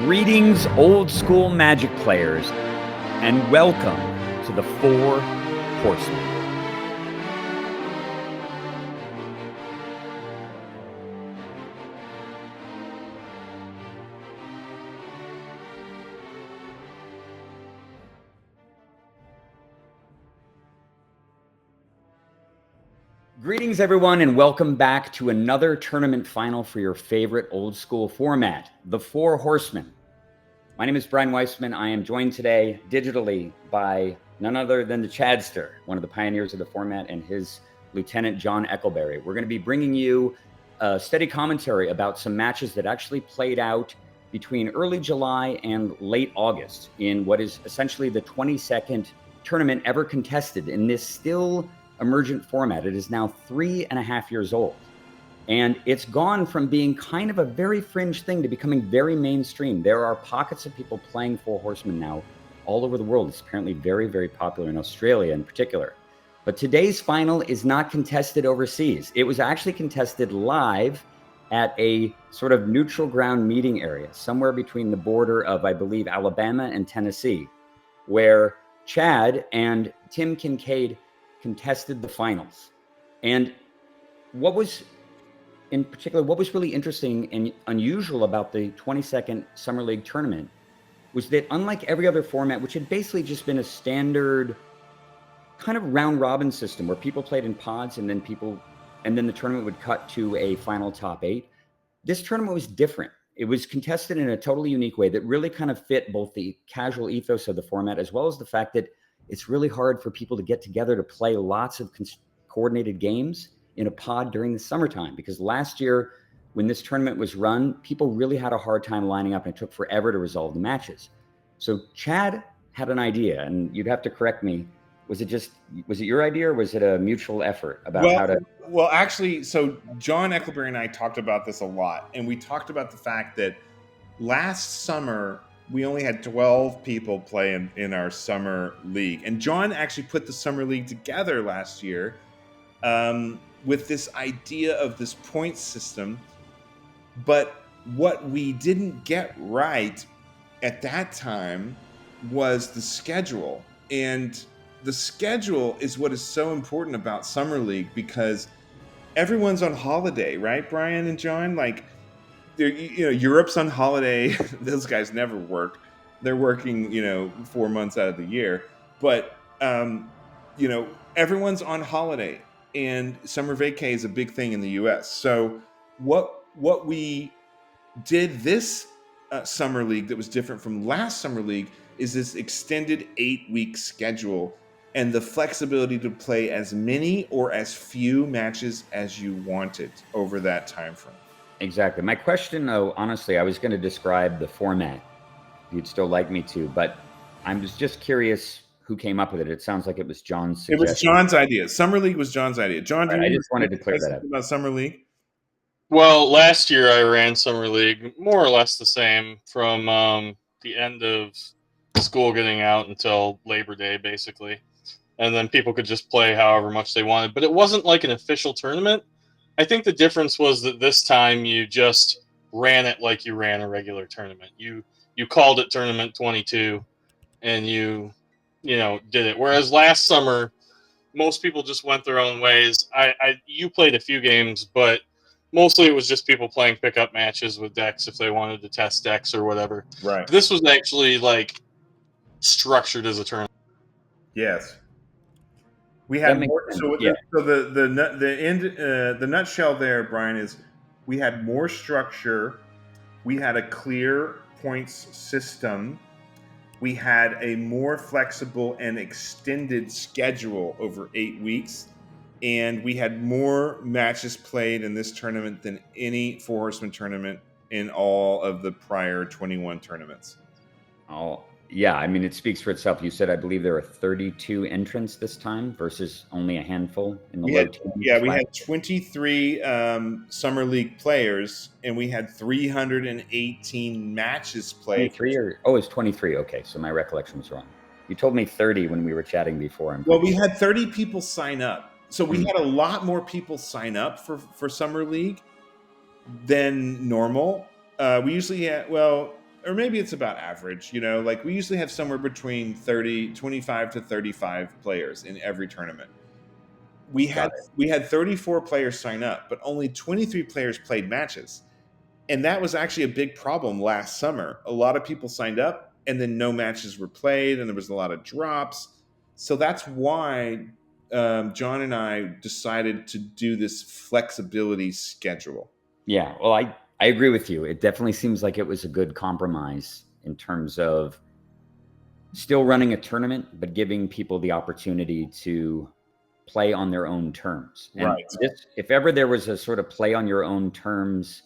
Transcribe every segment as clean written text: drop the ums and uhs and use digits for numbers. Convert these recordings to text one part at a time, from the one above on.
Greetings, old school magic players, and welcome to the Four Horsemen. Greetings, everyone, and welcome back to another tournament final for your favorite old school format, the Four Horsemen. My name is Brian Weissman. I am joined today digitally by none other than the Chadster, one of the pioneers of the format, and his lieutenant, John Ekleberry. We're going to be bringing you a steady commentary about some matches that actually played out between early July and late August in what is essentially the 22nd tournament ever contested in this still emergent format. It is now 3.5 years old, and it's gone from being kind of a very fringe thing to becoming very mainstream. There are pockets of people playing Four Horsemen now all over the world. It's apparently very, very popular in Australia in particular. But today's final is not contested overseas. It was actually contested live at a sort of neutral ground meeting area, somewhere between the border of, I believe, Alabama and Tennessee, where Chad and Tim Kincaid contested the finals. And what was really interesting and unusual about the 22nd Summer League tournament was that, unlike every other format, which had basically just been a standard kind of round robin system where people played in pods and then the tournament would cut to a final top 8, this tournament was different. It was contested in a totally unique way that really kind of fit both the casual ethos of the format as well as the fact that it's really hard for people to get together to play lots of coordinated games in a pod during the summertime, because last year when this tournament was run, people really had a hard time lining up and it took forever to resolve the matches. So Chad had an idea, and you'd have to correct me. Was it your idea, or was it a mutual effort about how to? Well, actually, so John Ekleberry and I talked about this a lot, and we talked about the fact that last summer we only had 12 people play in our summer league. And John actually put the summer league together last year with this idea of this point system. But what we didn't get right at that time was the schedule. And the schedule is what is so important about summer league, because everyone's on holiday, right, Brian and John? Like, Europe's on holiday. Those guys never work. They're working, 4 months out of the year. But, everyone's on holiday, and summer vacay is a big thing in the U.S. So what we did this summer league that was different from last summer league is this extended 8-week schedule and the flexibility to play as many or as few matches as you wanted over that time frame. Exactly. My question, though, honestly, I was going to describe the format, if you'd still like me to, but I'm just curious who came up with it. It sounds like it was John's suggestion. It was John's idea. Summer League was John's idea. John, I just wanted to clear that up. About Summer League? Well, last year I ran Summer League more or less the same from the end of school getting out until Labor Day, basically. And then people could just play however much they wanted. But it wasn't like an official tournament. I think the difference was that this time you just ran it like you ran a regular tournament. You called it Tournament 22, and you did it. Whereas last summer, most people just went their own ways. You played a few games, but mostly it was just people playing pickup matches with decks if they wanted to test decks or whatever. Right. This was actually like structured as a tournament. Yes. We had more. So the nutshell there, Brian, is we had more structure. We had a clear points system. We had a more flexible and extended schedule over 8 weeks, and we had more matches played in this tournament than any Four Horsemen tournament in all of the prior 21 tournaments. Oh, yeah. I mean, it speaks for itself. You said, I believe there were 32 entrants this time versus only a handful in the low teens. Yeah, we had 23 Summer League players, and we had 318 matches played. 23 it's 23. Okay, so my recollection was wrong. You told me 30 when we were chatting before. Well, we had 30 people sign up. So we had a lot more people sign up for Summer League than normal. We usually had, or maybe it's about average, you know, like we usually have somewhere between 25 to 35 players in every tournament. We had 34 players sign up, but only 23 players played matches. And that was actually a big problem last summer. A lot of people signed up and then no matches were played and there was a lot of drops. So that's why John and I decided to do this flexibility schedule. Yeah, well, I agree with you. It definitely seems like it was a good compromise in terms of still running a tournament, but giving people the opportunity to play on their own terms. And right. If ever there was a sort of play on your own terms,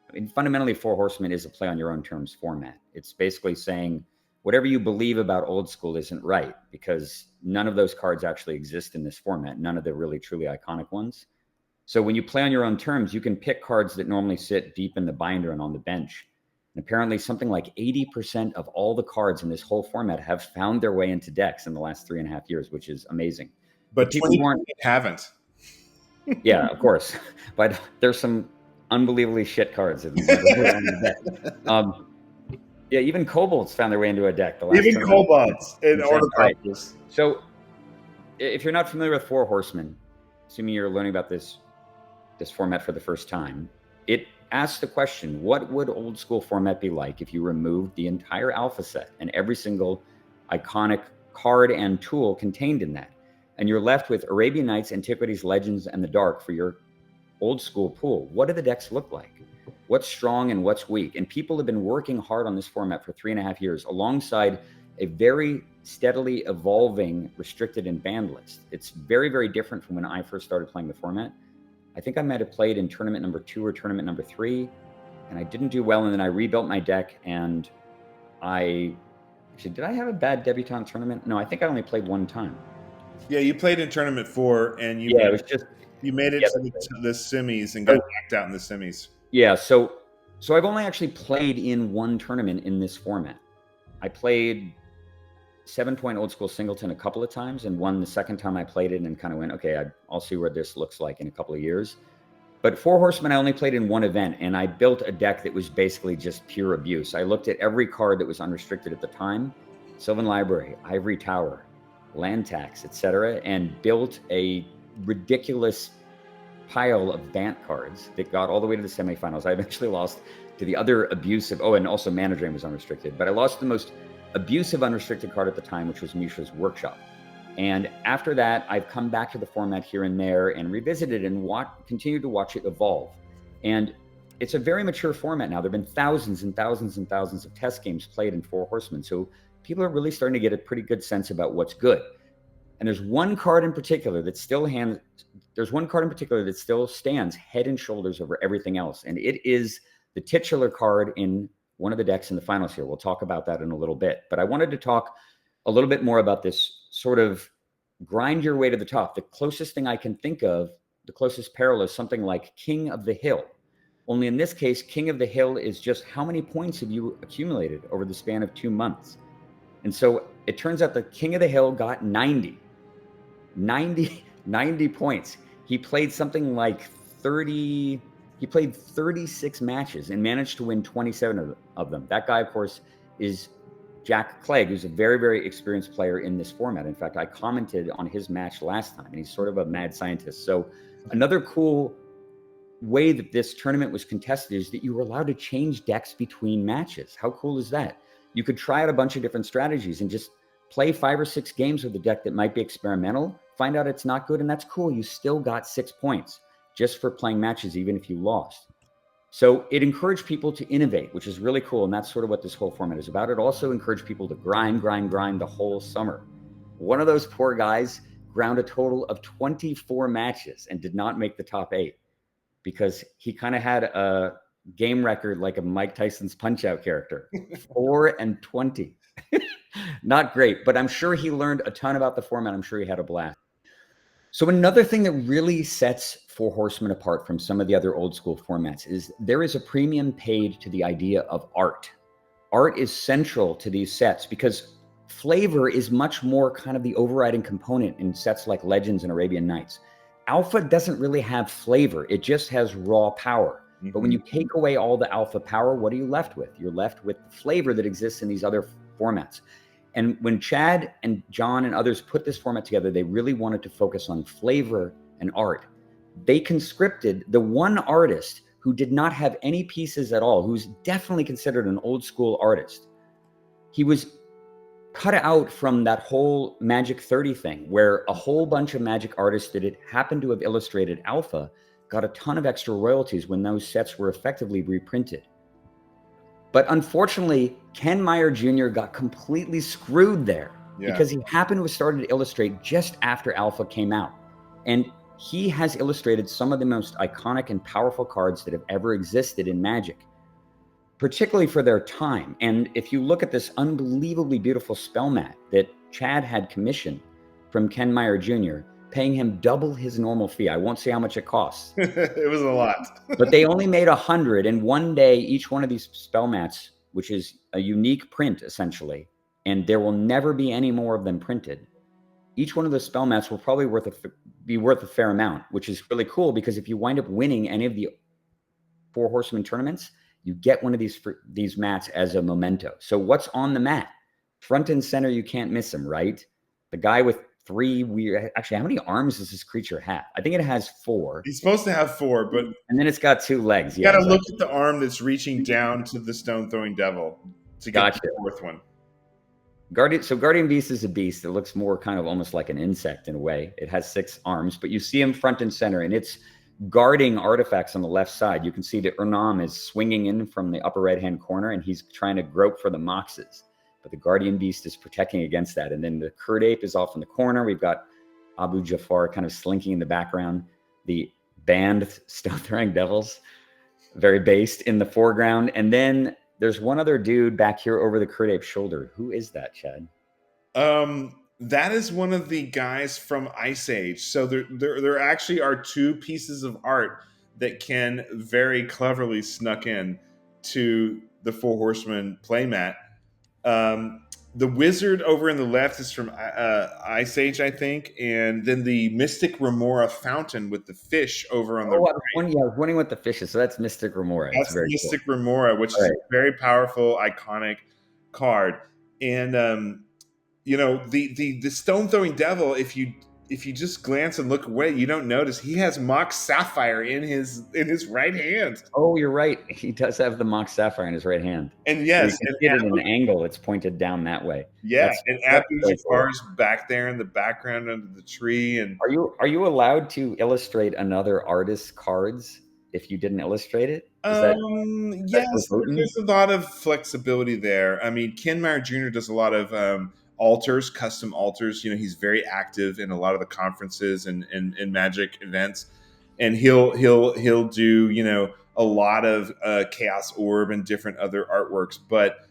I mean, fundamentally, Four Horsemen is a play on your own terms format. It's basically saying whatever you believe about old school isn't right, because none of those cards actually exist in this format, none of the really truly iconic ones. So when you play on your own terms, you can pick cards that normally sit deep in the binder and on the bench. And apparently something like 80% of all the cards in this whole format have found their way into decks in the last 3.5 years, which is amazing. But people haven't. Yeah, of course. But there's some unbelievably shit cards. Yeah, even kobolds found their way into a deck. Even kobolds in ornithopters. So if you're not familiar with Four Horsemen, assuming you're learning about this format for the first time, it asks the question, what would old school format be like if you removed the entire alpha set and every single iconic card and tool contained in that? And you're left with Arabian Nights, Antiquities, Legends, and the Dark for your old school pool. What do the decks look like? What's strong and what's weak? And people have been working hard on this format for 3.5 years alongside a very steadily evolving restricted and banned list. It's very, very different from when I first started playing the format. I think I might have played in tournament number 2 or tournament number 3, and I didn't do well. And then I rebuilt my deck, and did I have a bad debutante tournament? No, I think I only played one time. Yeah, you played in tournament 4, and you made it to the semis and got knocked out in the semis. Yeah, so I've only actually played in one tournament in this format. I played 7-point old school singleton a couple of times and won the second time I played it and kind of went, okay, I'll see where this looks like in a couple of years. But Four Horsemen, I only played in one event, and I built a deck that was basically just pure abuse. I looked at every card that was unrestricted at the time, Sylvan Library, Ivory Tower, Land Tax, etc., and built a ridiculous pile of Bant cards that got all the way to the semifinals. I eventually lost to the other abusive, and also Mana Drain was unrestricted, but I lost the most abusive unrestricted card at the time, which was Mishra's Workshop. And after that, I've come back to the format here and there and revisited and continued to watch it evolve. And it's a very mature format now. There have been thousands and thousands and thousands of test games played in Four Horsemen. So people are really starting to get a pretty good sense about what's good. And there's one card in particular that still stands head and shoulders over everything else. And it is the titular card in one of the decks in the finals here. We'll talk about that in a little bit. But I wanted to talk a little bit more about this sort of grind your way to the top. The closest thing I can think of, the closest parallel is something like King of the Hill. Only in this case, King of the Hill is just how many points have you accumulated over the span of 2 months. And so it turns out the King of the Hill got 90 points. He played something like 36 matches and managed to win 27 of them. That guy, of course, is Jack Clegg, who's a very, very experienced player in this format. In fact, I commented on his match last time, and he's sort of a mad scientist. So another cool way that this tournament was contested is that you were allowed to change decks between matches. How cool is that? You could try out a bunch of different strategies and just play 5 or 6 games with a deck that might be experimental, find out it's not good, and that's cool. You still got 6 points just for playing matches, even if you lost. So it encouraged people to innovate, which is really cool. And that's sort of what this whole format is about. It also encouraged people to grind the whole summer. One of those poor guys ground a total of 24 matches and did not make the top 8 because he kind of had a game record like a Mike Tyson's Punch-Out character, 4-20. Not great, but I'm sure he learned a ton about the format. I'm sure he had a blast. So another thing that really sets Four Horsemen apart from some of the other old school formats is there is a premium paid to the idea of art. Art is central to these sets because flavor is much more kind of the overriding component in sets like Legends and Arabian Nights. Alpha doesn't really have flavor. It just has raw power. But when you take away all the alpha power, what are you left with? You're left with the flavor that exists in these other formats. And when Chad and John and others put this format together, they really wanted to focus on flavor and art. They conscripted the one artist who did not have any pieces at all, who's definitely considered an old school artist. He was cut out from that whole Magic 30 thing, where a whole bunch of Magic artists that had happened to have illustrated alpha got a ton of extra royalties when those sets were effectively reprinted. But unfortunately, Ken Meyer Jr. got completely screwed there because he happened to have started to illustrate just after alpha came out. And he has illustrated some of the most iconic and powerful cards that have ever existed in Magic, particularly for their time. And if you look at this unbelievably beautiful spell mat that Chad had commissioned from Ken Meyer Jr., paying him double his normal fee. I won't say how much it costs. It was a lot. But they only made 100. And one day, each one of these spell mats, which is a unique print, essentially, and there will never be any more of them printed. Each one of those spell mats will probably be worth a fair amount, which is really cool because if you wind up winning any of the Four Horsemen tournaments, you get one of these mats as a memento. So what's on the mat? Front and center, you can't miss him, right? The guy with 3 weird, actually, how many arms does this creature have? I think it has 4. He's supposed to have 4, but and then it's got 2 legs. You got to look at the arm that's reaching down to the stone throwing devil to get the 4th one. Guardian Beast is a beast. It looks more kind of almost like an insect in a way. It has 6 arms, but you see him front and center, and it's guarding artifacts on the left side. You can see that Urnam is swinging in from the upper right-hand corner, and he's trying to grope for the moxes. But the Guardian Beast is protecting against that. And then the Kurd Ape is off in the corner. We've got Abu Jafar kind of slinking in the background. The band stone-throwing devils, very based, in the foreground. And then there's one other dude back here over the Kurd Ape's shoulder. Who is that, Chad? That is one of the guys from Ice Age. So there actually are 2 pieces of art that Ken very cleverly snuck in to the Four Horsemen playmat. The wizard over in the left is from Ice Age, I think, and then the Mystic Remora fountain with the fish over on the right. I was wondering what the fish is. So that's Mystic Remora. That's very Mystic cool. Remora, which is a very powerful, iconic card. And the stone throwing devil, if you just glance and look away, you don't notice he has Mox Sapphire in his right hand. Oh, you're right. He does have the Mox Sapphire in his right hand. And yes, so you can get it in an angle. It's pointed down that way. Yeah, and Abu Jafar's back there in the background under the tree. And are you allowed to illustrate another artist's cards if you didn't illustrate it? Yes, there's a lot of flexibility there. I mean, Ken Meyer Jr. does a lot of custom altars. He's very active in a lot of the conferences and Magic events, and he'll do a lot of Chaos Orb and different other artworks. But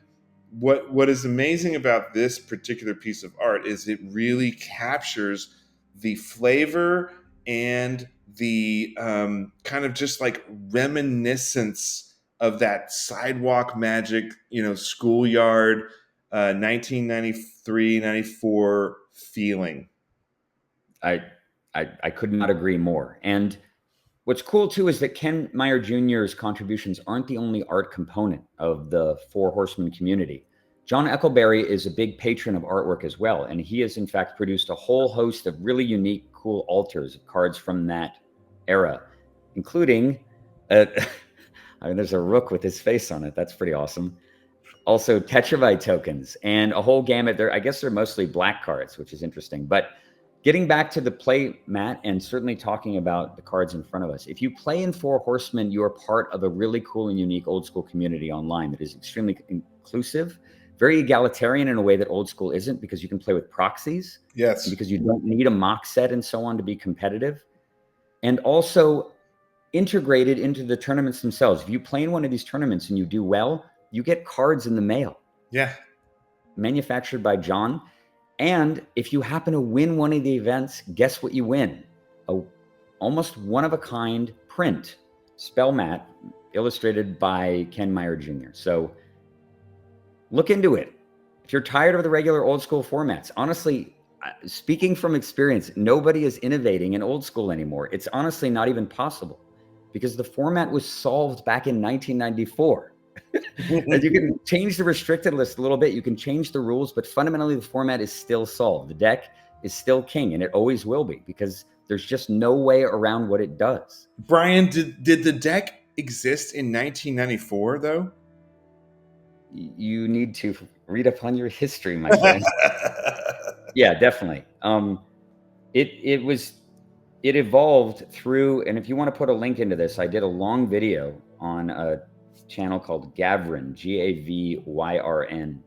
what is amazing about this particular piece of art is it really captures the flavor and the kind of just like reminiscence of that sidewalk Magic, schoolyard 1993-94 feeling. I could not agree more. And what's cool too is that Ken Meyer Jr.'s contributions aren't the only art component of the Four Horsemen community. John Ekleberry is a big patron of artwork as well, and he has in fact produced a whole host of really unique, cool altars of cards from that era, including there's a rook with his face on it. That's pretty awesome. Also Tetrabyte tokens and a whole gamut there. I guess they're mostly black cards, which is interesting. But getting back to the play mat and certainly talking about the cards in front of us, if you play in Four Horsemen, you are part of a really cool and unique old school community online that is extremely inclusive, very egalitarian in a way that old school isn't, because you can play with proxies. Yes. Because you don't need a mock set and so on to be competitive. And also integrated into the tournaments themselves. If you play in one of these tournaments and you do well, you get cards in the mail. Yeah. Manufactured by John. And if you happen to win one of the events, guess what you win? A almost one-of-a-kind print spell mat illustrated by Ken Meyer Jr. So look into it. If you're tired of the regular old school formats, honestly, speaking from experience, nobody is innovating in old school anymore. It's honestly not even possible. because the format was solved back in 1994. And you can change the restricted list a little bit. You can change the rules, but fundamentally the format is still solved. The deck is still king, and it always will be, because there's just no way around what it does. Brian, did the deck exist in 1994 though? You need to read up on your history, my friend. Yeah, definitely. It evolved through, and if you want to put a link into this, I did a long video on a channel called Gavryn, Gavryn.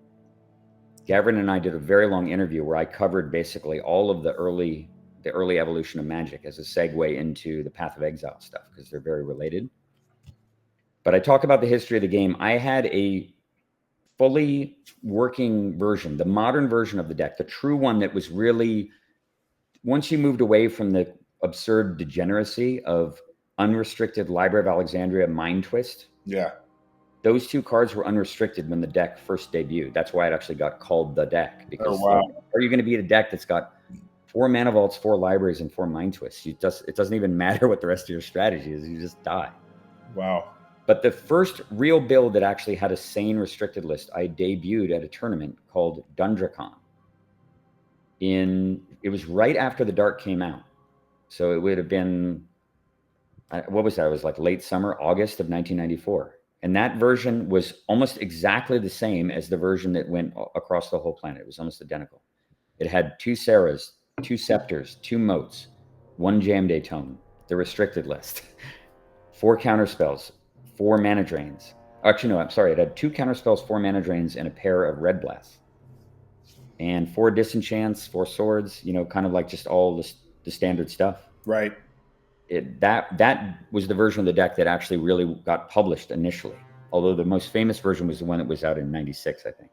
Gavryn and I did a very long interview where I covered basically all of the early evolution of Magic as a segue into the Path of Exile stuff, because they're very related. But I talk about the history of the game. I had a fully working version, the modern version of the deck, the true one that was really, once you moved away from the absurd degeneracy of Unrestricted, Library of Alexandria, Mind Twist. Yeah. Those two cards were unrestricted when the deck first debuted. That's why it actually got called the deck. Because are you going to beat a deck that's got 4 mana vaults, 4 libraries, and 4 mind twists? It doesn't even matter what the rest of your strategy is. You just die. Wow. But the first real build that actually had a sane restricted list, I debuted at a tournament called Dundracon. It was right after the Dark came out. So it would have been, what was that? It was like late summer, August of 1994. And that version was almost exactly the same as the version that went across the whole planet. It was almost identical. It had 2 Sarahs, 2 Scepters, 2 Moats, 1 Jam Day Tome, the restricted list, 4 counterspells, 4 mana drains. Actually, no, I'm sorry. It had 2 counterspells, 4 mana drains, and a pair of red blasts. And 4 disenchants, 4 swords, kind of like just all the standard stuff. Right. That was the version of the deck that actually really got published initially. Although the most famous version was the one that was out in '96, I think.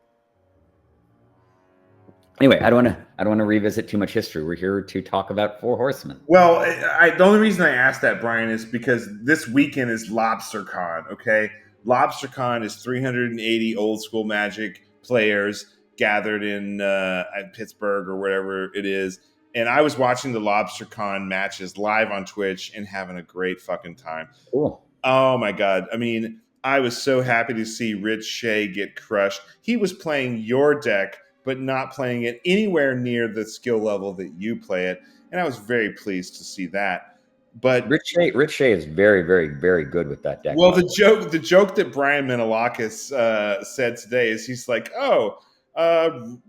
Anyway, I don't want to revisit too much history. We're here to talk about 4 Horsemen. Well, the only reason I asked that, Brian, is because this weekend is LobsterCon. Okay, LobsterCon is 380 old school Magic players gathered in at Pittsburgh or wherever it is. And I was watching the LobsterCon matches live on Twitch and having a great fucking time. Cool. Oh my God. I mean, I was so happy to see Rich Shea get crushed. He was playing your deck, but not playing it anywhere near the skill level that you play it. And I was very pleased to see that. But Rich Shea is very, very, very good with that deck. Well, the joke that Brian Menelakis said today is he's like,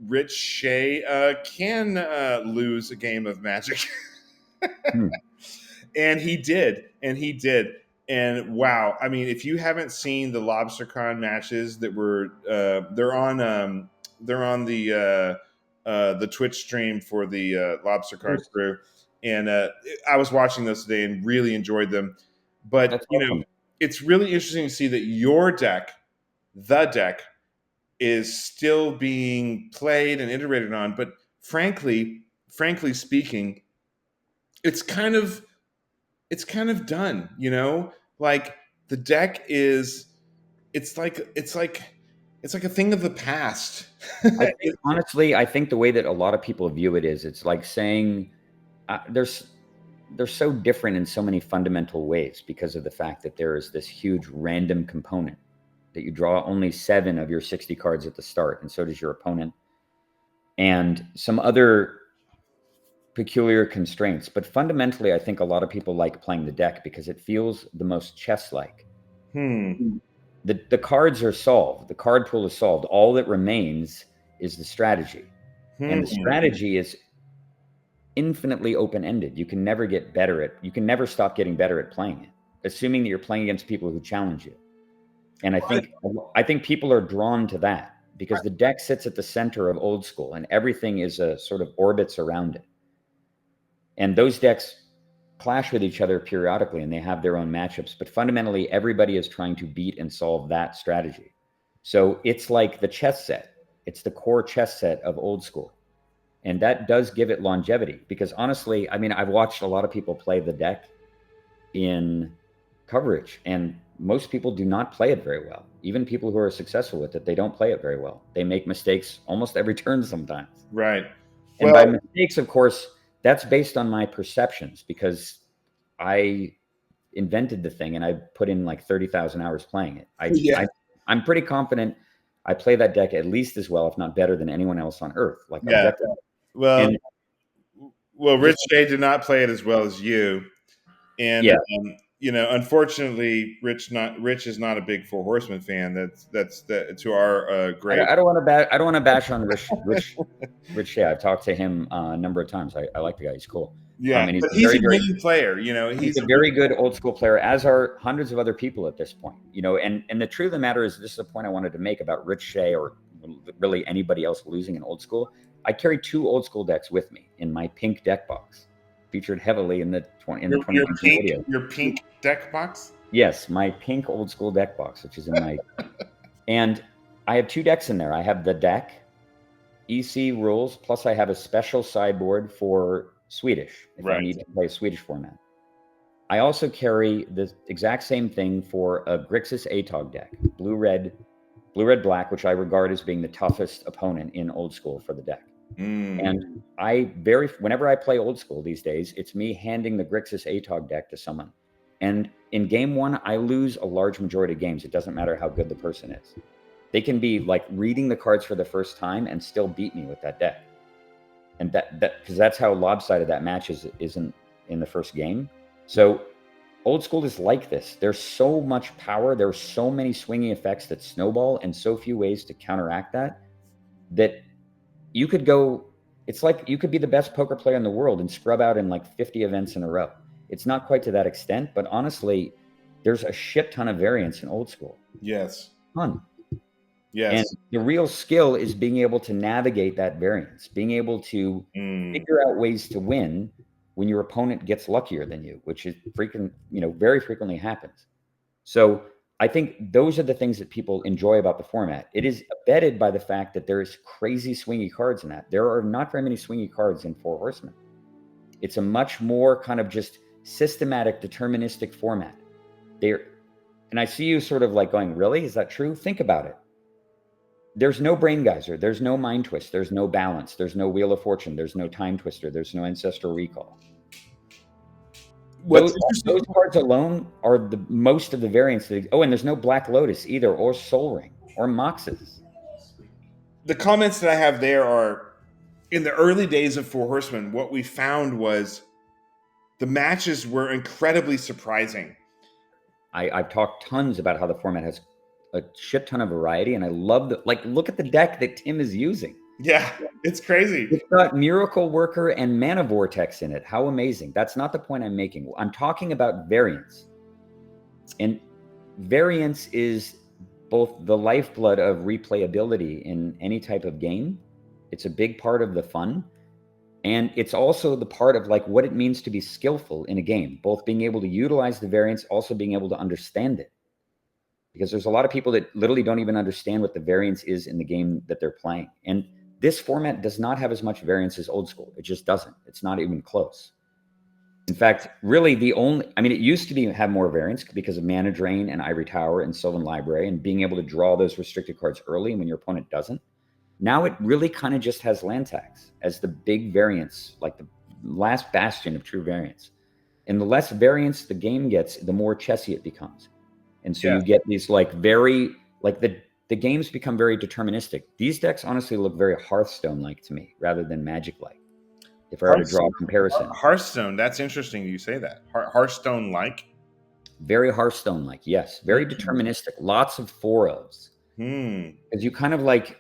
Rich Shea can lose a game of Magic. And he did. And wow, I mean, if you haven't seen the LobsterCon matches that were they're on the Twitch stream for the LobsterCard crew, and I was watching those today and really enjoyed them. But That's awesome. It's really interesting to see that your deck, the deck, is still being played and iterated on. But frankly speaking, it's kind of done. Like the deck is, it's like a thing of the past. Honestly, I think the way that a lot of people view it is, it's like saying they're so different in so many fundamental ways because of the fact that there is this huge random component that you draw only 7 of your 60 cards at the start, and so does your opponent, and some other peculiar constraints. But fundamentally, I think a lot of people like playing the deck because it feels the most chess-like. The cards are solved. The card pool is solved. All that remains is the strategy. And the strategy is infinitely open-ended. You can never get better you can never stop getting better at playing it, assuming that you're playing against people who challenge you. And I think people are drawn to that because the deck sits at the center of old school and everything is a sort of orbits around it. And those decks clash with each other periodically and they have their own matchups, but fundamentally everybody is trying to beat and solve that strategy. So it's like the chess set. It's the core chess set of old school. And that does give it longevity because honestly, I mean, I've watched a lot of people play the deck in coverage and most people do not play it very well. Even people who are successful with it, they don't play it very well. They make mistakes almost every turn sometimes. Right. And by mistakes, of course, that's based on my perceptions because I invented the thing, and I put in like 30,000 hours playing it. I'm pretty confident I play that deck at least as well, if not better, than anyone else on Earth. Like, yeah. Well, Rich J did not play it as well as you, and unfortunately, Rich is not a big Four Horsemen fan. That's to our great. I don't want to bash on Rich J. I've talked to him a number of times. I like the guy. He's cool. Yeah, and he's a winning player. He's a very good old school player, as are hundreds of other people at this point. And the truth of the matter is, this is a point I wanted to make about Rich J, or really anybody else losing in old school. I carry 2 old school decks with me in my pink deck box, featured heavily in the 2019 video. Your pink deck box? Yes, my pink old school deck box, which is in my and I have 2 decks in there. I have the deck, EC rules, plus I have a special sideboard for Swedish, if I need to play a Swedish format. I also carry the exact same thing for a Grixis ATOG deck, blue-red black, which I regard as being the toughest opponent in old school for the deck. And whenever I play old school these days, it's me handing the Grixis ATOG deck to someone. And in game 1, I lose a large majority of games. It doesn't matter how good the person is. They can be like reading the cards for the first time and still beat me with that deck. And because that's how lopsided that match is in the first game. So old school is like this. There's so much power. There's so many swinging effects that snowball, and so few ways to counteract that you could go. It's like you could be the best poker player in the world and scrub out in like 50 events in a row. It's not quite to that extent, but honestly, there's a shit ton of variance in old school. Yes. Ton. Yes. And the real skill is being able to navigate that variance, being able to figure out ways to win when your opponent gets luckier than you, which is very frequently happens. So I think those are the things that people enjoy about the format. It is abetted by the fact that there's crazy swingy cards in that. There are not very many swingy cards in Four Horsemen. It's a much more kind of just systematic, deterministic format. And I see you sort of like going, really? Is that true? Think about it. There's no brain geyser. There's no mind twist. There's no balance. There's no wheel of fortune. There's no time twister. There's no ancestral recall. Those cards alone are the most of the variants. And there's no Black Lotus either, or Soul Ring, or Moxes. The comments that I have there are, in the early days of Four Horsemen, what we found was the matches were incredibly surprising. I've talked tons about how the format has a shit ton of variety, and I love look at the deck that Tim is using. Yeah, it's crazy. It's got Miracle Worker and Mana Vortex in it. How amazing. That's not the point I'm making. I'm talking about variance. And variance is both the lifeblood of replayability in any type of game. It's a big part of the fun. And it's also the part of like what it means to be skillful in a game, both being able to utilize the variance, also being able to understand it. Because there's a lot of people that literally don't even understand what the variance is in the game that they're playing. And this format does not have as much variance as old school. It just doesn't. It's not even close. In fact, really it used to have more variance because of Mana Drain and Ivory Tower and Sylvan Library and being able to draw those restricted cards early when your opponent doesn't. Now it really kind of just has land tags as the big variance, like the last bastion of true variance. And the less variance the game gets, the more chessy it becomes. And so you get these the games become very deterministic. These decks honestly look very Hearthstone-like to me rather than Magic-like. If I were to draw a comparison. Hearthstone, that's interesting you say that. Hearthstone-like? Very Hearthstone-like, yes. Very deterministic. Lots of 4-ofs. Because you kind of like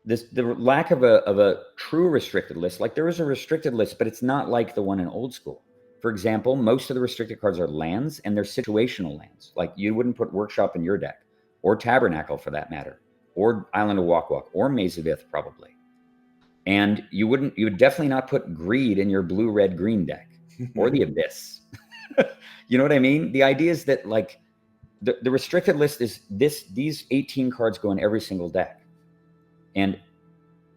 the lack of a true restricted list. Like there is a restricted list, but it's not like the one in old school. For example, most of the restricted cards are lands, and they're situational lands. Like you wouldn't put Workshop in your deck, or Tabernacle for that matter, or Island of Walk, or Maze of Ith probably. And you would definitely not put Greed in your blue, red, green deck, or the Abyss. You know what I mean? The idea is that like the restricted list is these 18 cards go in every single deck. And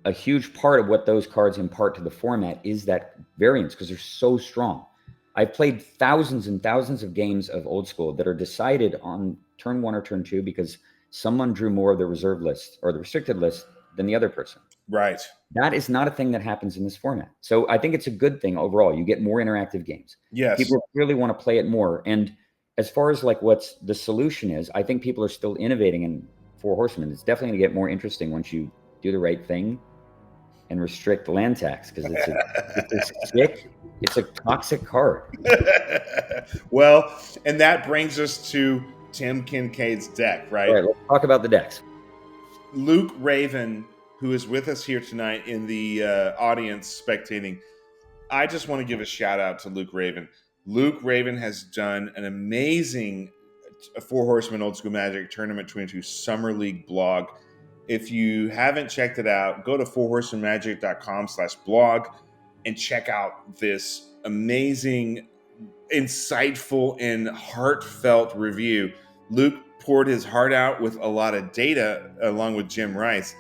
a huge part of what those cards impart to the format is that variance, because they're so strong. I've played thousands and thousands of games of old school that are decided on turn 1 or turn 2 because someone drew more of the reserve list or the restricted list than the other person. Right. That is not a thing that happens in this format. So I think it's a good thing overall. You get more interactive games. Yes. People really want to play it more. And as far as like what's the solution is, I think people are still innovating in Four Horsemen. It's definitely going to get more interesting once you do the right thing and restrict land tax, because it's a toxic card. Well, and that brings us to Tim Kincaid's deck, right? All right, let's talk about the decks. Luke Raven, who is with us here tonight in the audience spectating, I just want to give a shout out to Luke Raven. Luke Raven has done an amazing Four Horsemen Old School Magic Tournament 22 Summer League blog. If you haven't checked it out, go to fourhorsemenmagic.com/blog and check out this amazing, insightful, and heartfelt review. Luke poured his heart out with a lot of data along with Jim Rice,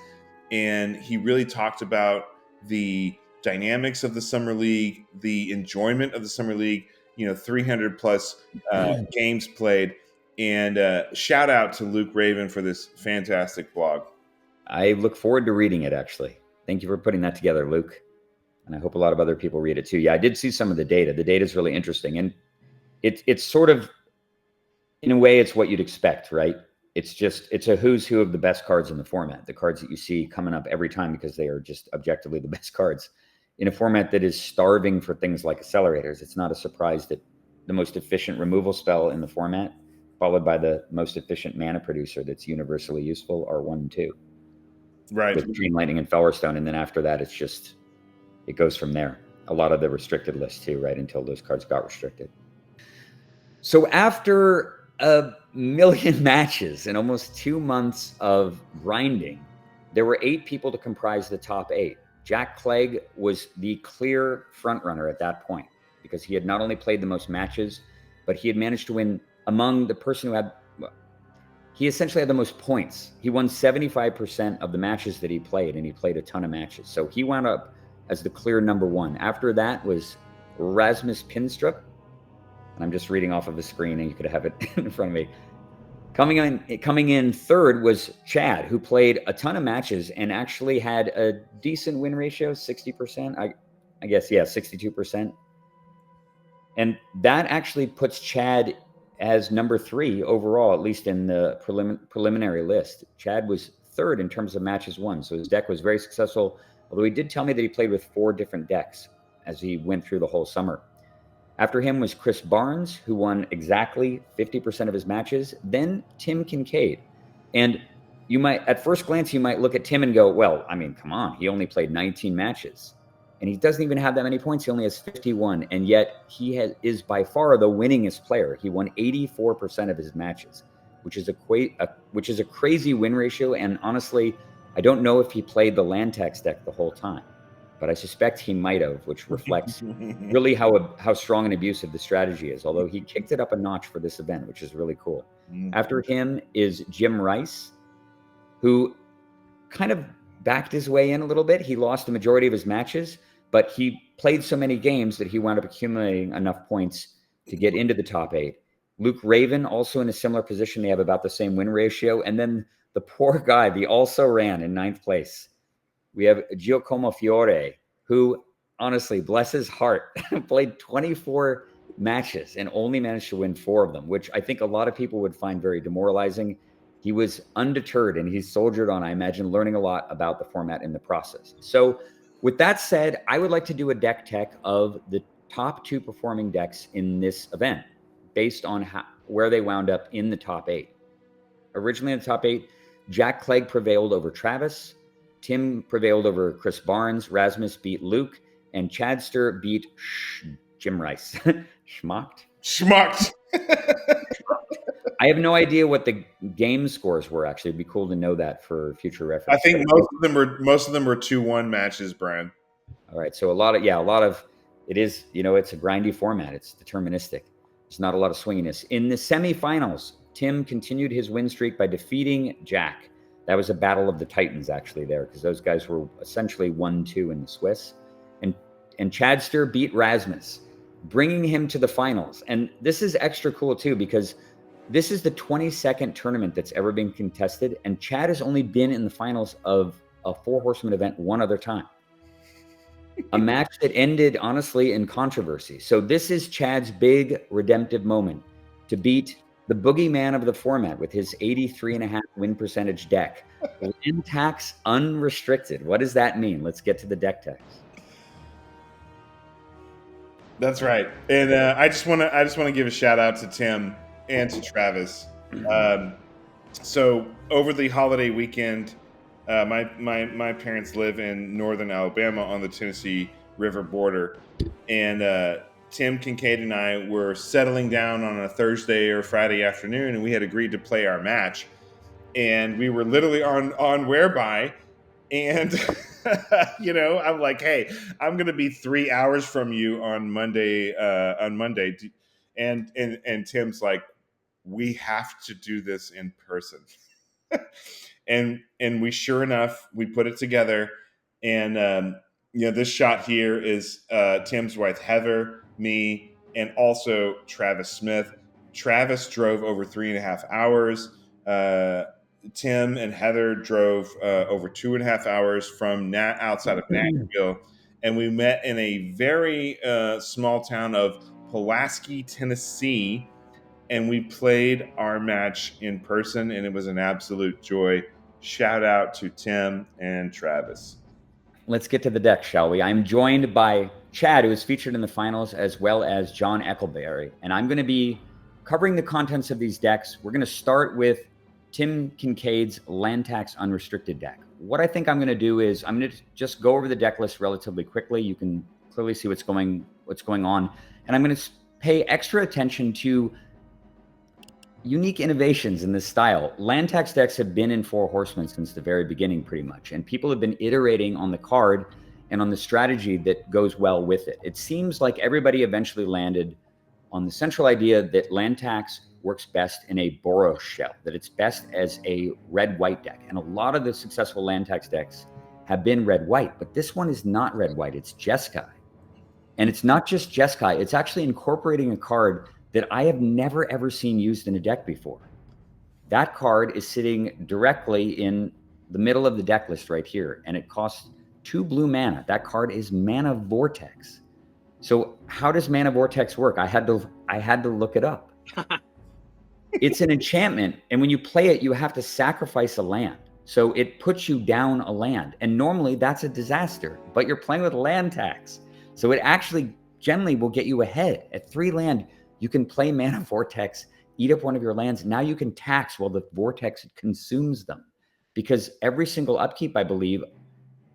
and he really talked about the dynamics of the Summer League, the enjoyment of the Summer League, 300 plus games played, and shout out to Luke Raven for this fantastic blog. I look forward to reading it, actually. Thank you for putting that together, Luke. And I hope a lot of other people read it too. Yeah, I did see some of the data. The data is really interesting. And it's sort of, in a way, it's what you'd expect, right? It's a who's who of the best cards in the format. The cards that you see coming up every time because they are just objectively the best cards. In a format that is starving for things like accelerators, it's not a surprise that the most efficient removal spell in the format, followed by the most efficient mana producer that's universally useful, are 1 and 2. Right. With Dream Lightning and Fellerstone, and then after that, it goes from there. A lot of the restricted list too, right? Until those cards got restricted. So after a million matches and almost 2 months of grinding, there were 8 people to comprise the top 8. Jack Clegg was the clear front runner at that point because he had not only played the most matches, but he had managed to win among the person who had. He essentially had the most points. He won 75% of the matches that he played, and he played a ton of matches. So he wound up as the clear number 1. After that was Rasmus Pinstrup. And I'm just reading off of the screen, and you could have it in front of me. Coming in third was Chad, who played a ton of matches and actually had a decent win ratio, 60%. I guess, yeah, 62%. And that actually puts Chad as number 3 overall, at least in the preliminary list. Chad was third in terms of matches won, so his deck was very successful, although he did tell me that he played with 4 different decks as he went through the whole summer. After him was Chris Barnes, who won exactly 50% of his matches, then Tim Kincaid. And you might, at first glance, you might look at Tim and go, well, I mean, come on, he only played 19 matches. And he doesn't even have that many points. He only has 51, and yet he is by far the winningest player. He won 84% of his matches, which is a crazy win ratio. And honestly, I don't know if he played the land tax deck the whole time, but I suspect he might have, which reflects really how strong and abusive the strategy is. Although he kicked it up a notch for this event, which is really cool. After him is Jim Rice, who kind of backed his way in a little bit. He lost the majority of his matches, but he played so many games that he wound up accumulating enough points to get into the top 8. Luke Raven, also in a similar position. They have about the same win ratio. And then the poor guy, the also ran in 9th place. We have Giacomo Fiore, who, honestly, bless his heart, played 24 matches and only managed to win 4 of them, which I think a lot of people would find very demoralizing. He was undeterred, and he soldiered on, I imagine, learning a lot about the format in the process. So with that said, I would like to do a deck tech of the top 2 performing decks in this event based on where they wound up in the top 8. Originally in the top 8, Jack Clegg prevailed over Travis. Tim prevailed over Chris Barnes. Rasmus beat Luke. And Chadster beat Jim Rice. Schmucked. I have no idea what the game scores were. Actually, it'd be cool to know that for future reference. I think most of them were 2-1 matches, Brian. All right, so a lot of it is, it's a grindy format. It's deterministic. There's not a lot of swinginess. In the semifinals, Tim continued his win streak by defeating Jack. That was a battle of the Titans actually there, because those guys were essentially 1-2 in the Swiss. And Chadster beat Rasmus, bringing him to the finals. And this is extra cool too, because this is the 22nd tournament that's ever been contested, and Chad has only been in the finals of a Four Horsemen event one other time. A match that ended, honestly, in controversy. So this is Chad's big redemptive moment. to beat the boogeyman of the format with his 83.5 win percentage deck, Lintax Unrestricted. What does that mean? Let's get to the deck text. That's right, and I just want to give a shout out to Tim and to Travis. So over the holiday weekend, my parents live in northern Alabama on the Tennessee River border, and Tim Kincaid and I were settling down on a Thursday or Friday afternoon, and we had agreed to play our match, and we were literally on Whereby, and I'm like, hey, I'm gonna be 3 hours from you on Monday, and Tim's like, we have to do this in person. and we sure enough, we put it together, and this shot here is Tim's wife Heather, me, and also Travis Smith. Travis drove over 3.5 hours. Tim and Heather drove over 2.5 hours from outside of Nashville, and we met in a very small town of Pulaski, Tennessee, and we played our match in person, and it was an absolute joy. Shout out to Tim and Travis. Let's get to the deck, shall we? I'm joined by Chad, who was featured in the finals, as well as John Ekleberry, and I'm going to be covering the contents of these decks. We're going to start with Tim Kincaid's Lintax Unrestricted deck. What I think I'm going to do is I'm going to just go over the deck list relatively quickly. You can clearly see what's going on, and I'm going to pay extra attention to unique innovations in this style. Lintax decks have been in Four Horsemen since the very beginning, pretty much, and people have been iterating on the card and on the strategy that goes well with it. It seems like everybody eventually landed on the central idea that Lintax works best in a Boros shell, that it's best as a red-white deck. And a lot of the successful Lintax decks have been red-white, but this one is not red-white, it's Jeskai. And it's not just Jeskai, it's actually incorporating a card that I have never ever seen used in a deck before. That card is sitting directly in the middle of the deck list right here, and it costs 2 blue mana. That card is Mana Vortex. So how does Mana Vortex work? I had to look it up. It's an enchantment, and when you play it, you have to sacrifice a land. So it puts you down a land, and normally that's a disaster, but you're playing with land tax. So it actually generally will get you ahead. At 3 land, you can play Mana Vortex, eat up one of your lands. Now you can tax while the Vortex consumes them. Because every single upkeep, I believe,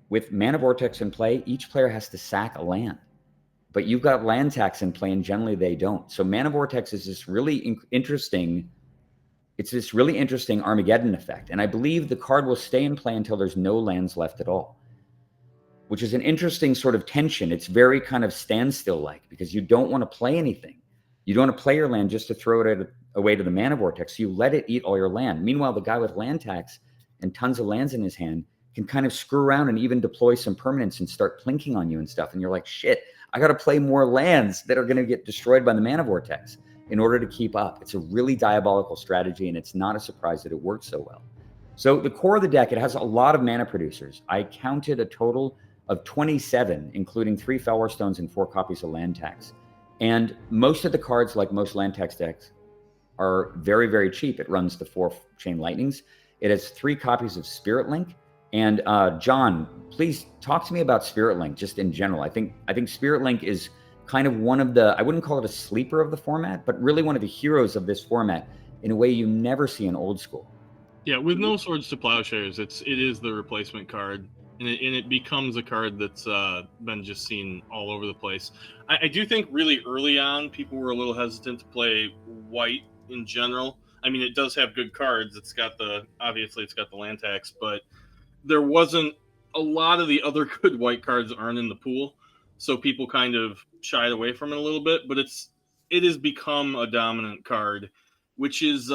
with Mana Vortex in play, each player has to sack a land. But you've got land tax in play, and generally they don't. So Mana Vortex is this really interesting, it's this really interesting Armageddon effect. And I believe the card will stay in play until there's no lands left at all, which is an interesting sort of tension. It's very kind of standstill-like, because you don't want to play anything. You don't want to play your land just to throw it away to the Mana Vortex. So you let it eat all your land. Meanwhile, the guy with land tax and tons of lands in his hand can kind of screw around and even deploy some permanents and start plinking on you and stuff. And you're like, shit, I got to play more lands that are going to get destroyed by the Mana Vortex in order to keep up. It's a really diabolical strategy, and it's not a surprise that it works so well. So the core of the deck, it has a lot of mana producers. I counted a total of 27, including 3 Fellwar Stones and 4 copies of land tax. And most of the cards, like most land tax decks, are very, very cheap. It runs the 4 Chain Lightnings. It has 3 copies of Spirit Link. And John, please talk to me about Spirit Link just in general. I think Spirit Link is kind of one of the, I wouldn't call it a sleeper of the format, but really one of the heroes of this format in a way you never see in Old School. Yeah, with no Swords to Plowshares, it is the replacement card. And it becomes a card that's been just seen all over the place. I do think really early on, people were a little hesitant to play white in general. I mean, it does have good cards. Obviously it's got the land tax, but there wasn't a lot of the other good white cards aren't in the pool. So people kind of shied away from it a little bit, but it has become a dominant card, which is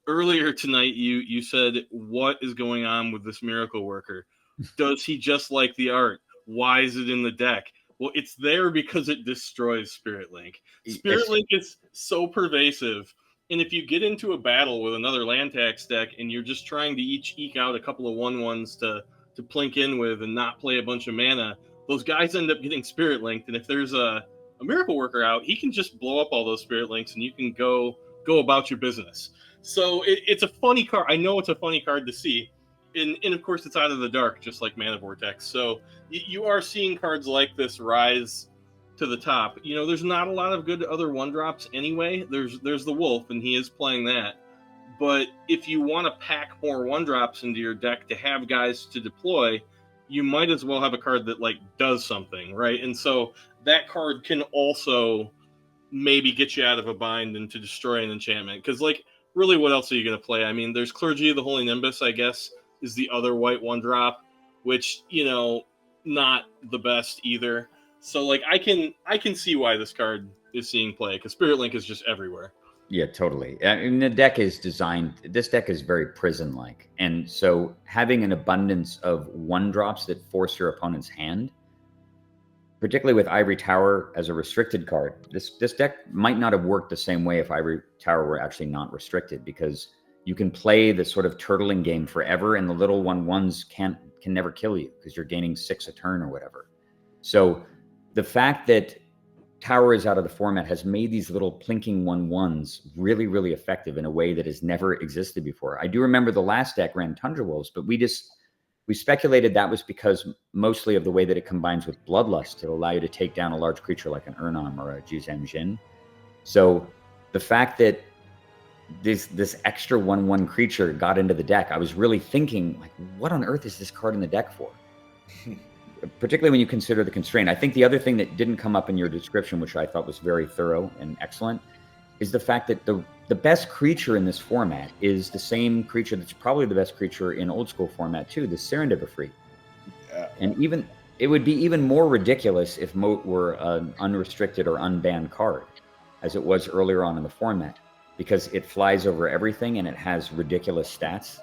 earlier tonight you said, what is going on with this Miracle Worker? Does he just like the art? Why is it in the deck? Well, it's there because it destroys Spirit Link. Spirit Link is so pervasive. And if you get into a battle with another land tax deck and you're just trying to eke out a couple of 1/1s to plink in with and not play a bunch of mana, those guys end up getting Spirit Linked. And if there's a Miracle Worker out, he can just blow up all those Spirit Links and you can go go about your business. So it's a funny card. I know it's a funny card to see. And of course, it's out of the dark, just like Mana Vortex. So you are seeing cards like this rise to the top. You know, there's not a lot of good other 1-drops anyway. There's the Wolf, and he is playing that. But if you want to pack more 1-drops into your deck to have guys to deploy, you might as well have a card that like does something, right? And so that card can also maybe get you out of a bind and to destroy an enchantment. Because like, really, what else are you going to play? I mean, there's Clergy of the Holy Nimbus, I guess, is the other white 1-drop, which, you know, not the best either. So like, I can see why this card is seeing play, because Spirit Link is just everywhere. Yeah, totally. I mean, the deck is designed, this deck is very prison-like. And so having an abundance of 1-drops that force your opponent's hand, particularly with Ivory Tower as a restricted card, this deck might not have worked the same way if Ivory Tower were actually not restricted, because you can play the sort of turtling game forever, and the little 1/1s can never kill you because you're gaining 6 a turn or whatever. So the fact that Tower is out of the format has made these little plinking 1/1s really, really effective in a way that has never existed before. I do remember the last deck ran Tundra Wolves, but we speculated that was because mostly of the way that it combines with Bloodlust to allow you to take down a large creature like an Urnam or a Juzam Jin. So the fact that this extra 1/1 creature got into the deck, I was really thinking, like, what on earth is this card in the deck for? Particularly when you consider the constraint. I think the other thing that didn't come up in your description, which I thought was very thorough and excellent, is the fact that the best creature in this format is the same creature that's probably the best creature in old school format too, the Serendipity. And even it would be even more ridiculous if Moat were an unrestricted or unbanned card, as it was earlier on in the format, because it flies over everything and it has ridiculous stats.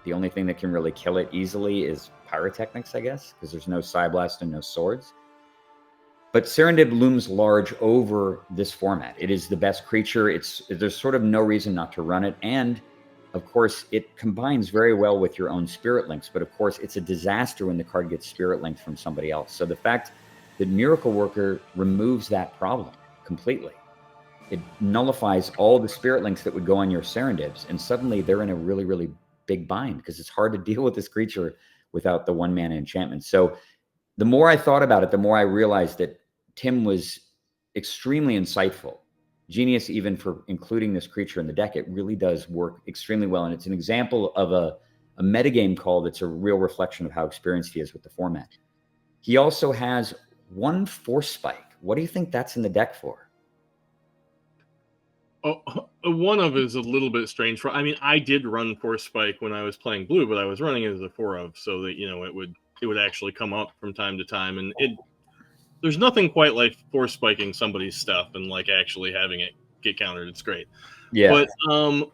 The only thing that can really kill it easily is Pyrotechnics, I guess, because there's no Psyblast and no swords. But Serendip looms large over this format. It is the best creature. There's sort of no reason not to run it. And, of course, it combines very well with your own Spirit Links. But, of course, it's a disaster when the card gets Spirit Linked from somebody else. So the fact that Miracle Worker removes that problem completely. It nullifies all the Spirit Links that would go on your Serendips. And suddenly they're in a really, really big bind because it's hard to deal with this creature without the 1-mana enchantment. So the more I thought about it, the more I realized that Tim was extremely insightful. Genius even for including this creature in the deck. It really does work extremely well. And it's an example of a metagame call that's a real reflection of how experienced he is with the format. He also has 1 Force Spike. What do you think that's in the deck for? Oh, one of is a little bit strange. I mean, I did run Force Spike when I was playing blue, but I was running it as a 4 of, so that, you know, it would actually come up from time to time. And there's nothing quite like Force Spiking somebody's stuff and like actually having it get countered. It's great. Yeah. But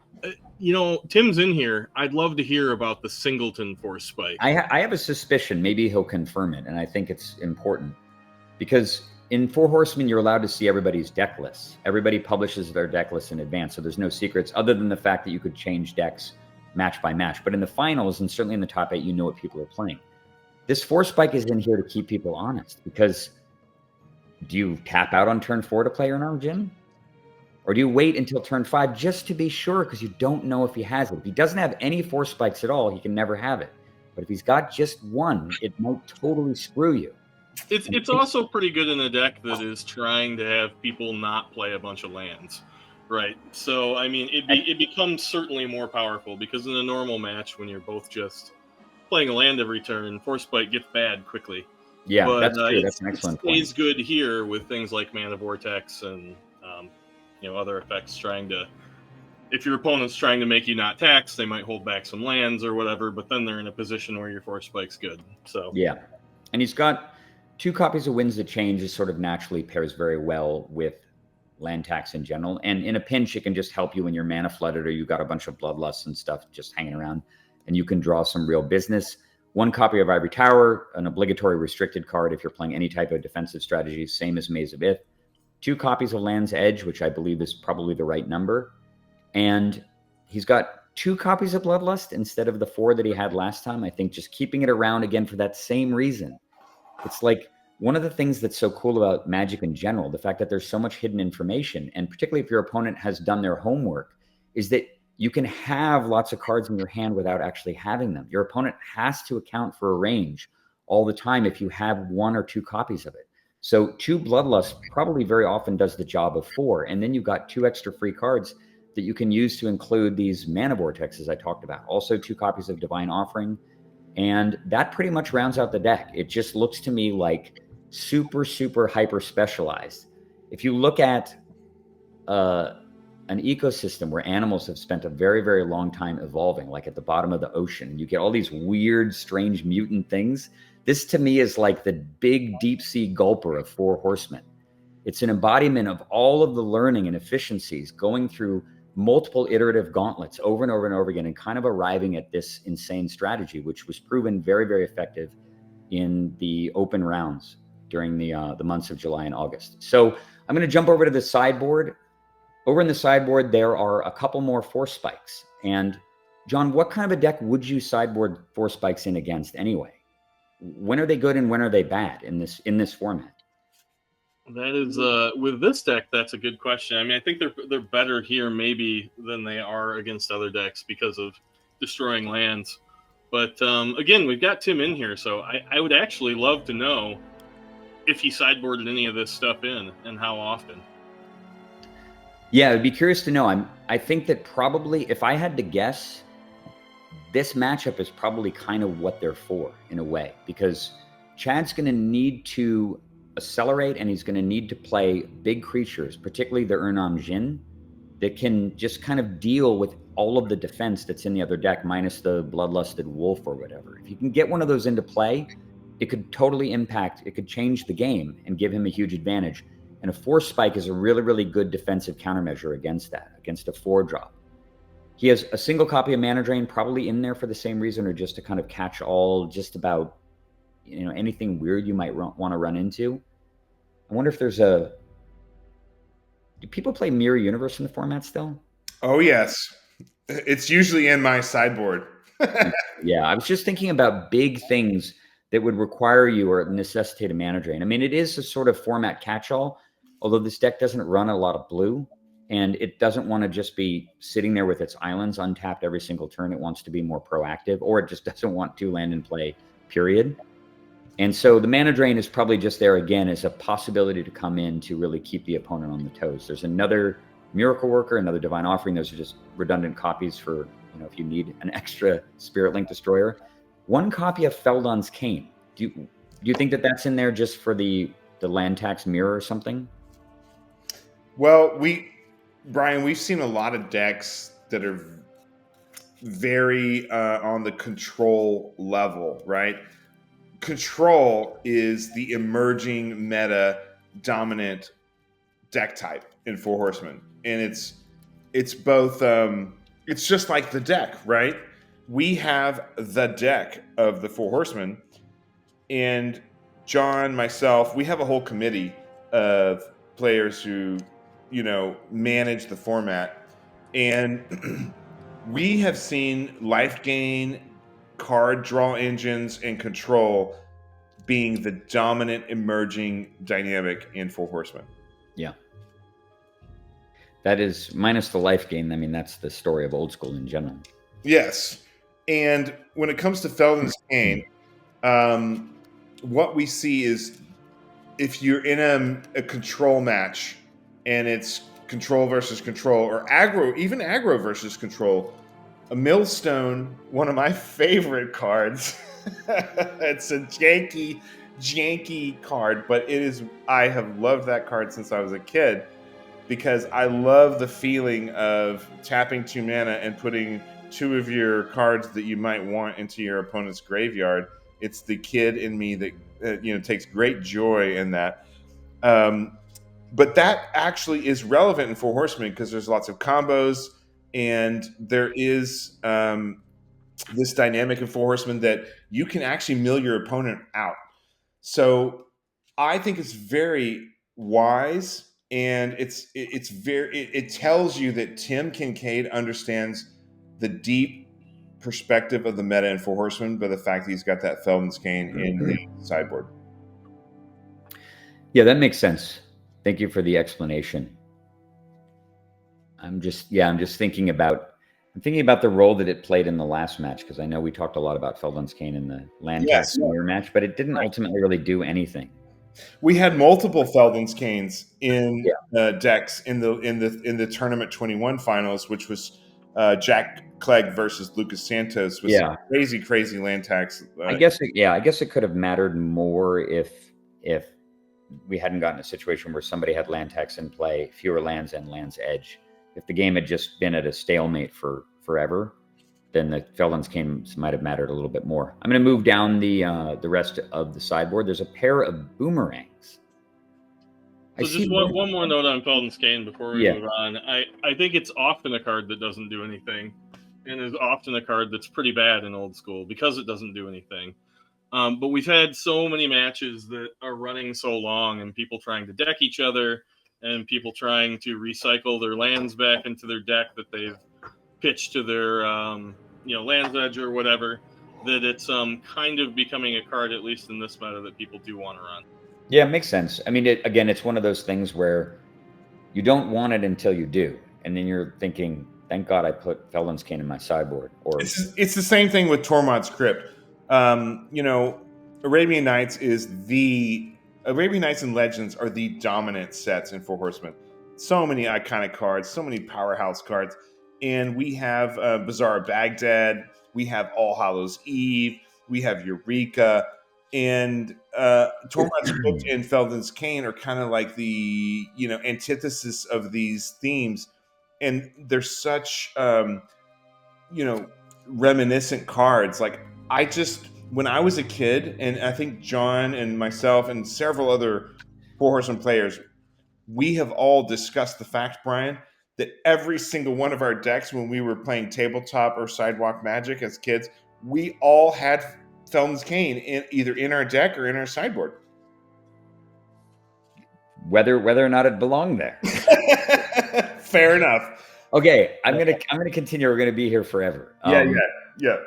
you know, Tim's in here. I'd love to hear about the Singleton Force Spike. I have a suspicion. Maybe he'll confirm it, and I think it's important because in 4 Horsemen, you're allowed to see everybody's deck lists. Everybody publishes their deck lists in advance, so there's no secrets other than the fact that you could change decks match by match. But in the finals, and certainly in the top 8, you know what people are playing. This Force Spike is in here to keep people honest, because do you tap out on turn 4 to play Urnam Jin? Or do you wait until turn 5 just to be sure, because you don't know if he has it? If he doesn't have any Force Spikes at all, he can never have it. But if he's got just 1, it might totally screw you. It's also pretty good in a deck that is trying to have people not play a bunch of lands, right? So, I mean, it becomes certainly more powerful, because in a normal match, when you're both just playing a land every turn, Force Spike gets bad quickly. Yeah, but, that's true. That's an excellent point. It stays good here with things like Mana Vortex and you know, other effects trying to, if your opponent's trying to make you not tax, they might hold back some lands or whatever, but then they're in a position where your Force Spike's good. So yeah, and he's got 2 copies of Winds That Change. Is sort of naturally pairs very well with land tax in general, and in a pinch it can just help you when you're mana flooded or you got a bunch of Bloodlusts and stuff just hanging around, and you can draw some real business. 1 copy of Ivory Tower, an obligatory restricted card if you're playing any type of defensive strategy, same as Maze of Ith. 2 copies of Land's Edge, which I believe is probably the right number. And he's got 2 copies of Bloodlust instead of the 4 that he had last time. I think just keeping it around again for that same reason. It's like one of the things that's so cool about Magic in general, the fact that there's so much hidden information, and particularly if your opponent has done their homework, is that you can have lots of cards in your hand without actually having them. Your opponent has to account for a range all the time if you have 1 or 2 copies of it. So 2 Bloodlust probably very often does the job of 4. And then you've got 2 extra free cards that you can use to include these Mana Vortexes I talked about. Also 2 copies of Divine Offering. And that pretty much rounds out the deck. It just looks to me like super, super hyper specialized. If you look at an ecosystem where animals have spent a very, very long time evolving, like at the bottom of the ocean, you get all these weird, strange mutant things. This to me is like the big deep sea gulper of 4 Horsemen. It's an embodiment of all of the learning and efficiencies going through multiple iterative gauntlets over and over and over again and kind of arriving at this insane strategy, which was proven very, very effective in the open rounds during the months of July and August. So I'm going to jump over to the sideboard. Over in the sideboard, there are a couple more Force Spikes. And John, what kind of a deck would you sideboard Force Spikes in against anyway? When are they good and when are they bad in this format? That is with this deck, that's a good question. I mean, I think they're better here maybe than they are against other decks because of destroying lands. But again, we've got Tim in here, so I would actually love to know if he sideboarded any of this stuff in and how often. Yeah, I'd be curious to know. I think that probably, if I had to guess, this matchup is probably kind of what they're for in a way, because Chad's going to need to accelerate and he's going to need to play big creatures, particularly the Urnam Jin, that can just kind of deal with all of the defense that's in the other deck, minus the Bloodlusted Wolf or whatever. If you can get one of those into play, it could totally impact, it could change the game and give him a huge advantage. And a Force Spike is a really, really good defensive countermeasure against that, against a 4-drop. He has a single copy of Mana Drain probably in there for the same reason, or just to kind of catch all just about, anything weird you might want to run into. I wonder if there's do people play Mirror Universe in the format still? Oh, yes. It's usually in my sideboard. Yeah, I was just thinking about big things that would require you or necessitate a Mana Drain. I mean, it is a sort of format catch-all, although this deck doesn't run a lot of blue, and it doesn't want to just be sitting there with its islands untapped every single turn. It wants to be more proactive, or it just doesn't want to land in play, period. And so the Mana Drain is probably just there again as a possibility to come in to really keep the opponent on the toes. There's another Miracle Worker, another Divine Offering. Those are just redundant copies for, if you need an extra Spirit Link Destroyer. 1 copy of Feldon's Cane. Do you think that that's in there just for the land tax mirror or something? Well, Brian, we've seen a lot of decks that are very on the control level, right? Control is the emerging meta dominant deck type in 4 Horsemen. And it's both, it's just like the deck, right? We have the deck of the 4 Horsemen, and John, myself, we have a whole committee of players who, manage the format. And we have seen life gain, card draw engines, and control being the dominant emerging dynamic in 4 Horsemen. Yeah. That is, minus the life gain, I mean, that's the story of old school in general. Yes. And when it comes to Feldon's Cane, what we see is if you're in a control match and it's control versus control, or aggro, even aggro versus control, a Millstone, one of my favorite cards. It's a janky card, but I have loved that card since I was a kid because I love the feeling of tapping 2 mana and putting 2 of your cards that you might want into your opponent's graveyard. It's the kid in me that takes great joy in that. But that actually is relevant in 4 Horsemen because there's lots of combos, and there is this dynamic in 4 Horsemen that you can actually mill your opponent out. So I think it's very wise, and it tells you that Tim Kincaid understands the deep perspective of the meta in 4 Horsemen by the fact that he's got that Feldon's Cane in the sideboard. Yeah, that makes sense. Thank you for the explanation. I'm just thinking about the role that it played in the last match, because I know we talked a lot about Feldon's Cane in the land tax mirror match, but it didn't ultimately really do anything. We had multiple Feldon's Canes in decks in the tournament 21 finals, which was Jack Clegg versus Lucas Santos with some crazy land tax. I guess it could have mattered more if we hadn't gotten a situation where somebody had land tax in play, fewer lands and Land's Edge. If the game had just been at a stalemate for forever, then the Feldon's Canes might have mattered a little bit more. I'm going to move down the rest of the sideboard. There's a pair of boomerangs. So just one more note on Feldon's Cane before we move on. I think it's often a card that doesn't do anything, and is often a card that's pretty bad in Old School because it doesn't do anything. But we've had so many matches that are running so long, and people trying to deck each other, and people trying to recycle their lands back into their deck that they've pitched to their Land's Edge or whatever, that it's kind of becoming a card, at least in this meta, that people do want to run. Yeah, it makes sense. I mean, again, it's one of those things where you don't want it until you do, and then you're thinking, thank God I put Feldon's Cane in my sideboard. Or it's the same thing with Tormod's Crypt. Arabian Nights and Legends are the dominant sets in Four Horsemen. So many iconic cards, so many powerhouse cards. And we have Bazaar of Baghdad, we have All Hallows Eve, we have Eureka, and Tormod's Crypt and Feldon's Cane are kind of like the antithesis of these themes. And they're such reminiscent cards. Like, when I was a kid, and I think John and myself and several other Four Horsemen players, we have all discussed the fact, Brian, that every single one of our decks, when we were playing tabletop or sidewalk Magic as kids, we all had Feldon's Cane either in our deck or in our sideboard. Whether or not it belonged there. Fair enough. Okay, I'm gonna continue. We're gonna be here forever. Yeah.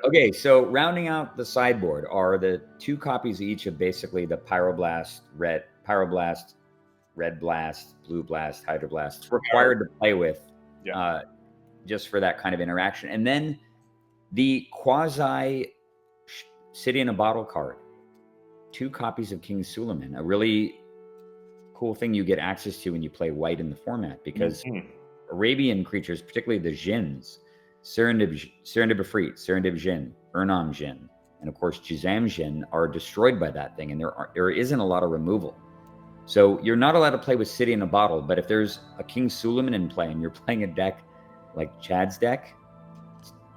Okay, so rounding out the sideboard are the 2 copies each of basically the Pyroblast, Red Blast, Blue Blast, Hydroblast. It's required to play with, just for that kind of interaction. And then the quasi City in a Bottle card, 2 copies of King Suleiman, a really cool thing you get access to when you play white in the format, because Arabian creatures, particularly the Jinns, Serendib Ifrit, Serendib Jinn, Urnam Jinn, and of course Jizam Jinn, are destroyed by that thing, and there isn't a lot of removal. So you're not allowed to play with City in a Bottle, but if there's a King Suleiman in play and you're playing a deck like Chad's deck,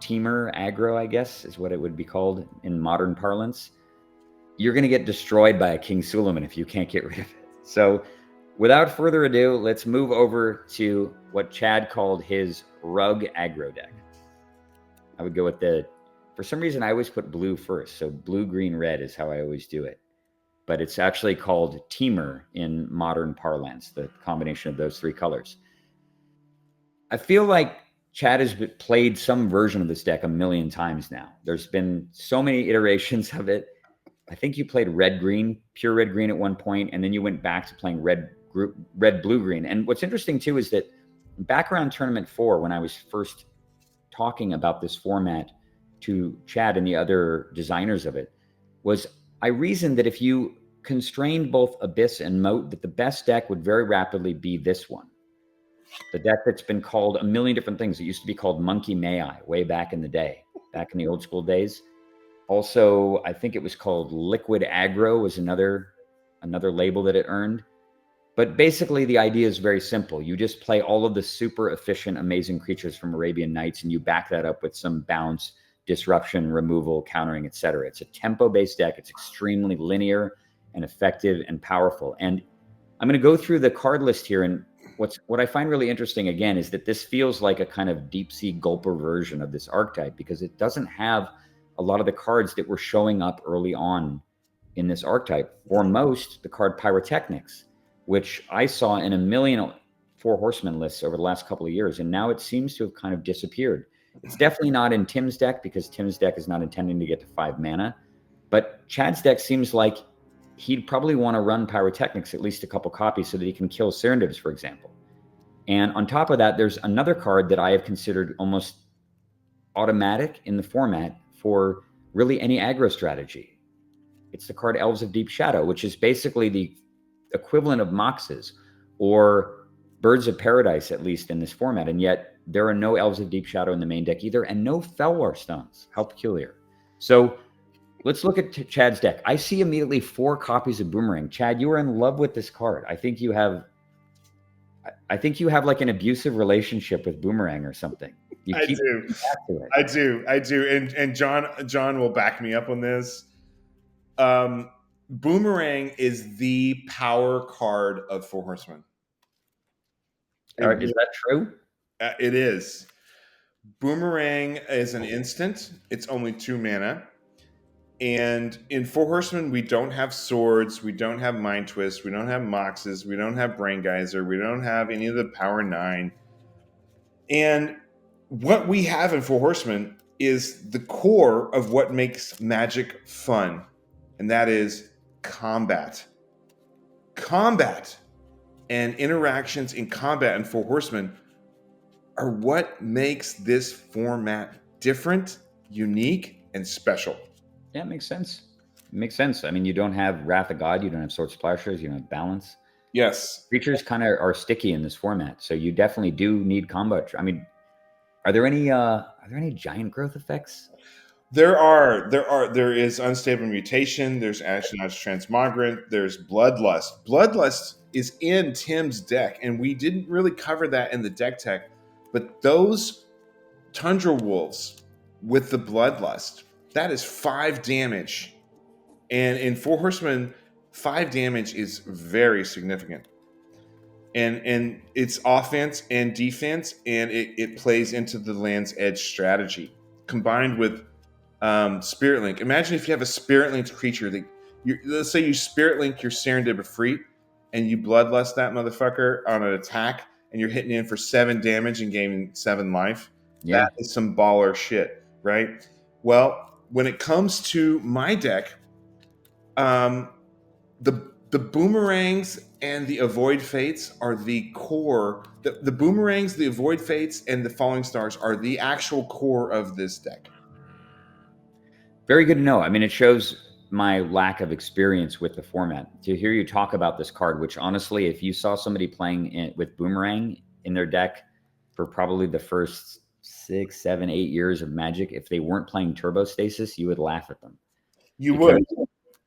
Teamer Aggro, I guess, is what it would be called in modern parlance, you're going to get destroyed by a King Suleiman if you can't get rid of it. So without further ado, let's move over to what Chad called his rug aggro deck. I would go with for some reason, I always put blue first. So blue, green, red is how I always do it. But it's actually called Teamer in modern parlance, the combination of those 3 colors. I feel like Chad has played some version of this deck a million times now. There's been so many iterations of it. I think you played red-green, pure red-green at one point, and then you went back to playing red-blue-green. And what's interesting, too, is that back around Tournament 4, when I was first talking about this format to Chad and the other designers of it, was I reasoned that if you constrained both Abyss and Moat, that the best deck would very rapidly be this one. The deck that's been called a million different things. It used to be called Monkey May I way back in the day, back in the old school days. Also, I think it was called Liquid Aggro was another label that it earned. But basically, the idea is very simple. You just play all of the super efficient, amazing creatures from Arabian Nights, and you back that up with some bounce, disruption, removal, countering, etc. It's a tempo-based deck. It's extremely linear and effective and powerful. And I'm going to go through the card list here. And what I find really interesting, again, is that this feels like a kind of deep-sea gulper version of this archetype, because it doesn't have a lot of the cards that were showing up early on in this archetype. For most, the card Pyrotechnics, which I saw in a million Four Horsemen lists over the last couple of years, and now it seems to have kind of disappeared. It's definitely not in Tim's deck, because Tim's deck is not intending to get to 5 mana, but Chad's deck seems like he'd probably want to run pyrotechnics, at least a couple copies, so that he can kill Serendibs, for example. And on top of that, there's another card that I have considered almost automatic in the format for really any aggro strategy. It's the card Elves of Deep Shadow, which is basically the equivalent of Moxes or Birds of Paradise, at least in this format. And yet there are no Elves of Deep Shadow in the main deck either, and no Felwar Stones. How peculiar. So let's look at Chad's deck. I see immediately 4 copies of Boomerang. Chad, you are in love with this card. I think you have like an abusive relationship with Boomerang or something. I do. And John will back me up on this. Boomerang is the power card of Four Horsemen. Is that true? It is. Boomerang is an instant. It's only 2 mana. And in Four Horsemen, we don't have swords, we don't have Mind Twist, we don't have Moxes, we don't have Brain Geyser, we don't have any of the Power 9. And what we have in Four Horsemen is the core of what makes Magic fun, and that is combat. Combat and interactions in combat in Four Horsemen are what makes this format different, unique, and special. Yeah, it makes sense. It makes sense. I mean, you don't have Wrath of God, you don't have Sword Splashers, you don't have Balance. Yes. Creatures kind of are sticky in this format, so you definitely do need combo. I mean, are there any giant growth effects? There is Unstable Mutation, there's Ashnod's Transmogrant, there's Bloodlust. Bloodlust is in Tim's deck, and we didn't really cover that in the DeckTech, but those Tundra Wolves with the Bloodlust, that is 5 damage. And in Four Horsemen, 5 damage is very significant. And it's offense and defense, and it plays into the Land's Edge strategy. Combined with Spirit Link. Imagine if you have a Spirit Linked creature that let's say you Spirit Link your Serendib Efreet, and you Bloodlust that motherfucker on an attack, and you're hitting in for 7 damage and gaining 7 life. Yeah. That is some baller shit, right? Well, when it comes to my deck, the Boomerangs and the Avoid Fates are the core. The Boomerangs, the Avoid Fates, and the Falling Stars are the actual core of this deck. Very good to know. I mean, it shows my lack of experience with the format. To hear you talk about this card, which honestly, if you saw somebody playing with Boomerang in their deck for probably the first 6, 7, 8 years of Magic, if they weren't playing Turbo Stasis, you would laugh at them. You would.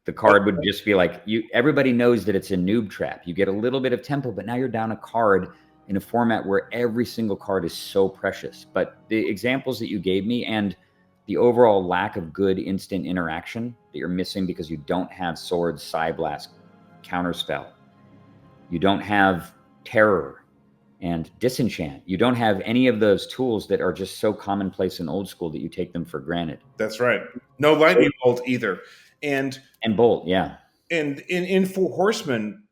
The card would just be like, everybody knows that it's a noob trap. You get a little bit of tempo, but now you're down a card in a format where every single card is so precious. But the examples that you gave me and the overall lack of good instant interaction that you're missing because you don't have Swords, Psyblast, Counterspell. You don't have Terror and Disenchant. You don't have any of those tools that are just so commonplace in Old School that you take them for granted. That's right. No Lightning Bolt either. And Bolt, yeah. And in Four Horsemen,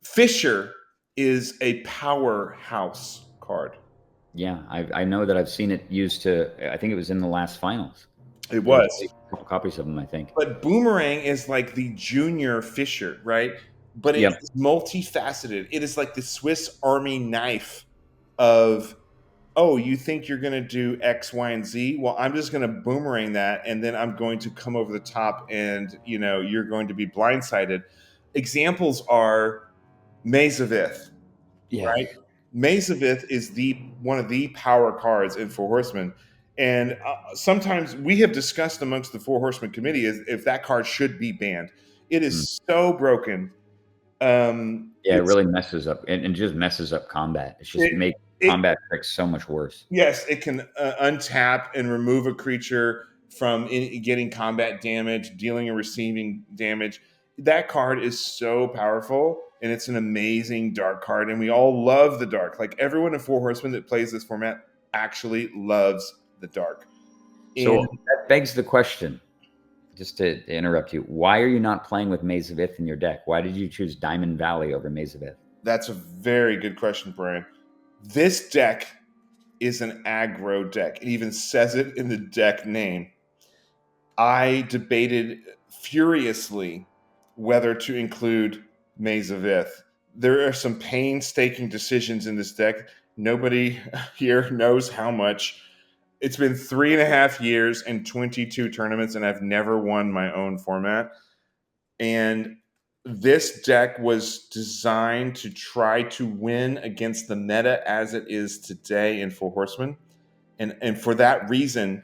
Fisher is a powerhouse card. Yeah, I know that I've seen it used to, I think it was in the last finals. It was. A couple copies of them, I think. But Boomerang is like the junior Fisher, right? But it is multifaceted. It is like the Swiss Army knife of, oh, you think you're going to do X, Y, and Z? Well, I'm just going to Boomerang that, and then I'm going to come over the top, and you're going to be blindsided. Examples are Maze of Ith, right? Maze of Ith is one of the power cards in Four Horsemen. And sometimes we have discussed amongst the Four Horsemen committee if that card should be banned. It is so broken. It really messes up and just messes up combat. It's just make combat tricks so much worse. Yes, it can untap and remove a creature from getting combat damage, dealing and receiving damage. That card is so powerful, and it's an amazing dark card, and we all love the dark. Like everyone in Four Horsemen that plays this format actually loves the dark. So that begs the question, just to interrupt you, why are you not playing with Maze of Ith in your deck? Why did you choose Diamond Valley over Maze of Ith? That's a very good question, Brian. This deck is an aggro deck. It even says it in the deck name. I debated furiously whether to include Maze of Ith. There are some painstaking decisions in this deck. Nobody here knows how much. It's been 3.5 years and 22 tournaments, and I've never won my own format. And this deck was designed to try to win against the meta as it is today in Four Horsemen. And for that reason,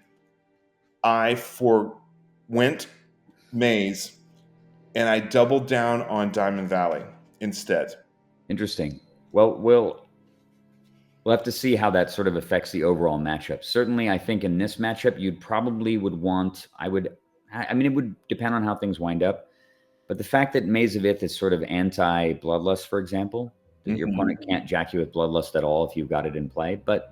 I forwent Maze and I doubled down on Diamond Valley instead. Interesting. Well, we'll have to see how that sort of affects the overall matchup. Certainly, I think in this matchup, you'd probably would want, I mean, it would depend on how things wind up. But the fact that Maze of Ith is sort of anti-Bloodlust, for example, that your opponent can't jack you with Bloodlust at all if you've got it in play, but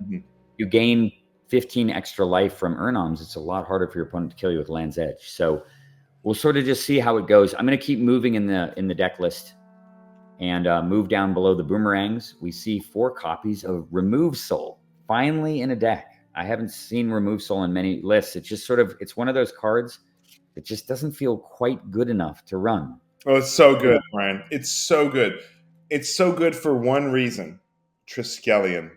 you gain 15 extra life from Urnoms, it's a lot harder for your opponent to kill you with Land's Edge. So we'll sort of just see how it goes. I'm going to keep moving in the deck list and move down below the boomerangs. We see 4 copies of Remove Soul, finally in a deck. I haven't seen Remove Soul in many lists. It's just sort of, it's one of those cards that just doesn't feel quite good enough to run. Oh, it's so good, Brian. It's so good. It's so good for one reason: Triskelion.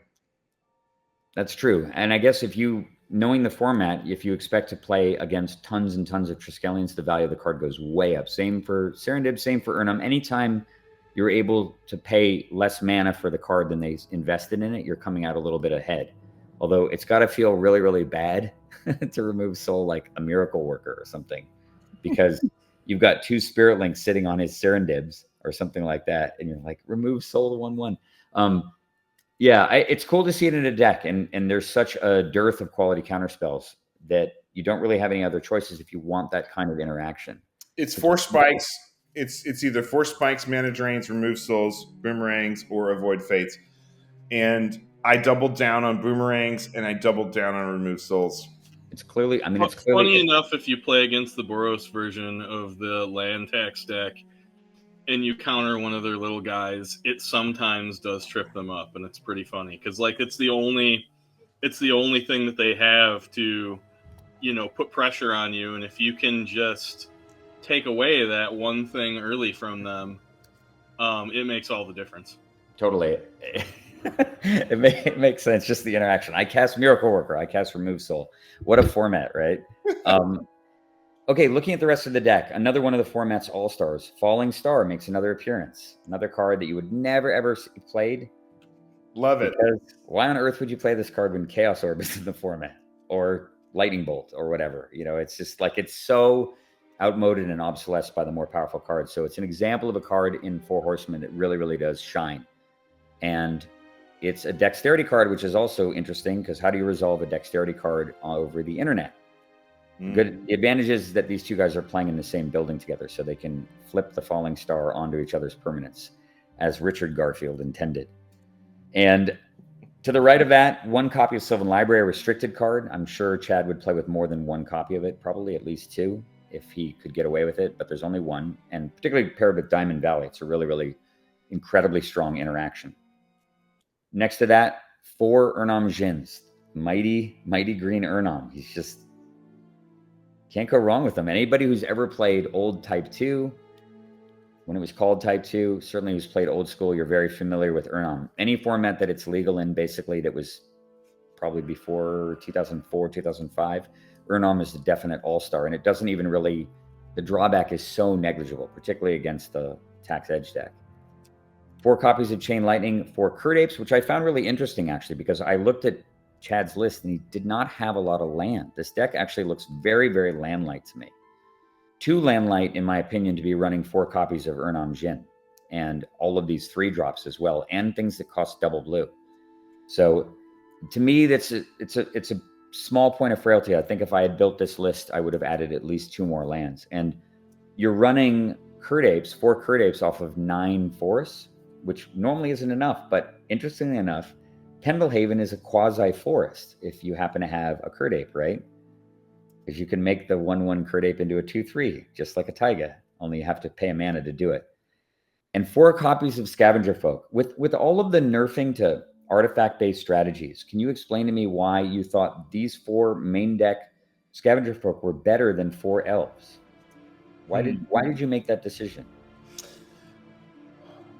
That's true. And I guess if you, knowing the format, if you expect to play against tons and tons of Triskelions, the value of the card goes way up. Same for Serendib, same for Urnum. Anytime you're able to pay less mana for the card than they invested in it, you're coming out a little bit ahead. Although it's got to feel really, really bad to remove Soul like a Miracle Worker or something, because you've got 2 Spirit Links sitting on his Serendibs or something like that, and you're like, remove Soul to 1/1. Yeah, it's cool to see it in a deck, and there's such a dearth of quality counterspells that you don't really have any other choices if you want that kind of interaction. It's 4 spikes. It's either 4 spikes, mana drains, remove souls, boomerangs, or avoid fates. And I doubled down on boomerangs, and I doubled down on remove souls. It's clearly, I mean, it's clearly funny enough. If you play against the Boros version of the land tax deck, and you counter one of their little guys, it sometimes does trip them up, and it's pretty funny because like it's the only thing that they have to, put pressure on you, and if you can just take away that one thing early from them, it makes all the difference. Totally. It makes sense, just the interaction. I cast Miracle Worker, I cast Remove Soul. What a format, right? Okay, looking at the rest of the deck, another one of the format's all-stars, Falling Star, makes another appearance. Another card that you would never, ever see played. Love it. Because why on earth would you play this card when Chaos Orb is in the format? Or Lightning Bolt, or whatever. It's just like, it's so outmoded and obsolesced by the more powerful cards. So it's an example of a card in Four Horsemen that really, really does shine. And it's a dexterity card, which is also interesting, because how do you resolve a dexterity card over the internet? Good. The advantage is that these 2 guys are playing in the same building together, so they can flip the Falling Star onto each other's permanents, as Richard Garfield intended. And to the right of that, 1 copy of Sylvan Library, a restricted card. I'm sure Chad would play with more than 1 copy of it, probably at least 2, if he could get away with it, but there's only 1, and particularly paired with Diamond Valley, it's a really, really incredibly strong interaction. Next to that, 4 Urnam Djinns. Mighty, mighty green Urnam. He's just... can't go wrong with them. Anybody who's ever played old Type 2, when it was called Type 2, certainly who's played old school, you're very familiar with Urnam. Any format that it's legal in, basically, that was probably before 2004, 2005, Urnam is the definite all-star, and it doesn't even really... the drawback is so negligible, particularly against the Tax Edge deck. 4 copies of Chain Lightning, 4 Curd Apes, which I found really interesting, actually, because I looked at Chad's list, and he did not have a lot of land. This deck actually looks very, very land-light to me. Too land-light, in my opinion, to be running 4 copies of Urnam Djinn, and all of these 3-drops as well, and things that cost double blue. So, to me, it's a small point of frailty. I think if I had built this list, I would have added at least 2 more lands. And you're running Curd Apes, 4 Curd Apes off of 9 forests, which normally isn't enough, but interestingly enough, Pendlehaven is a quasi-forest if you happen to have a Curd Ape, right? Because you can make the 1/1 Curd Ape into a 2/3, just like a Taiga, only you have to pay a mana to do it. And 4 copies of Scavenger Folk. With all of the nerfing to artifact-based strategies, can you explain to me why you thought these 4 main deck Scavenger Folk were better than 4 elves. Why did you make that decision?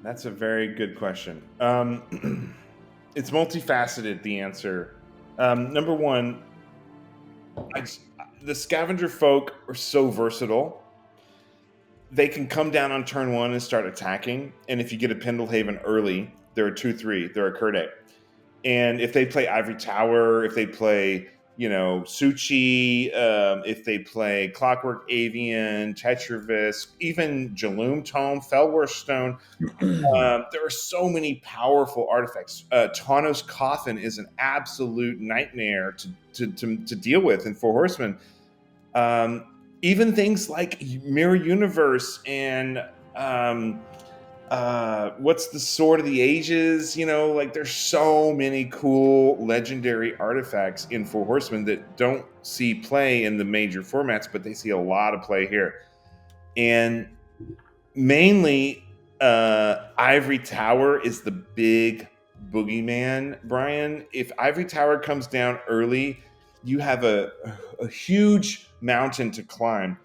That's a very good question. It's multifaceted, the answer. Number one, the Scavenger Folk are so versatile. They can come down on turn 1 and start attacking. And if you get a Pendelhaven early, they're a 2/3. They're a Kerdate. And if they play Ivory Tower, if they play, Suchi, if they play Clockwork Avian, Tetravis, even Jaloom Tome, Felwar Stone, there are so many powerful artifacts. Tawnos Coffin is an absolute nightmare to deal with in Four Horsemen. Even things like Mirror Universe and what's the Sword of the Ages? There's so many cool legendary artifacts in Four Horsemen that don't see play in the major formats, but they see a lot of play here. And mainly, Ivory Tower is the big boogeyman, Brian. If Ivory Tower comes down early, you have a huge mountain to climb.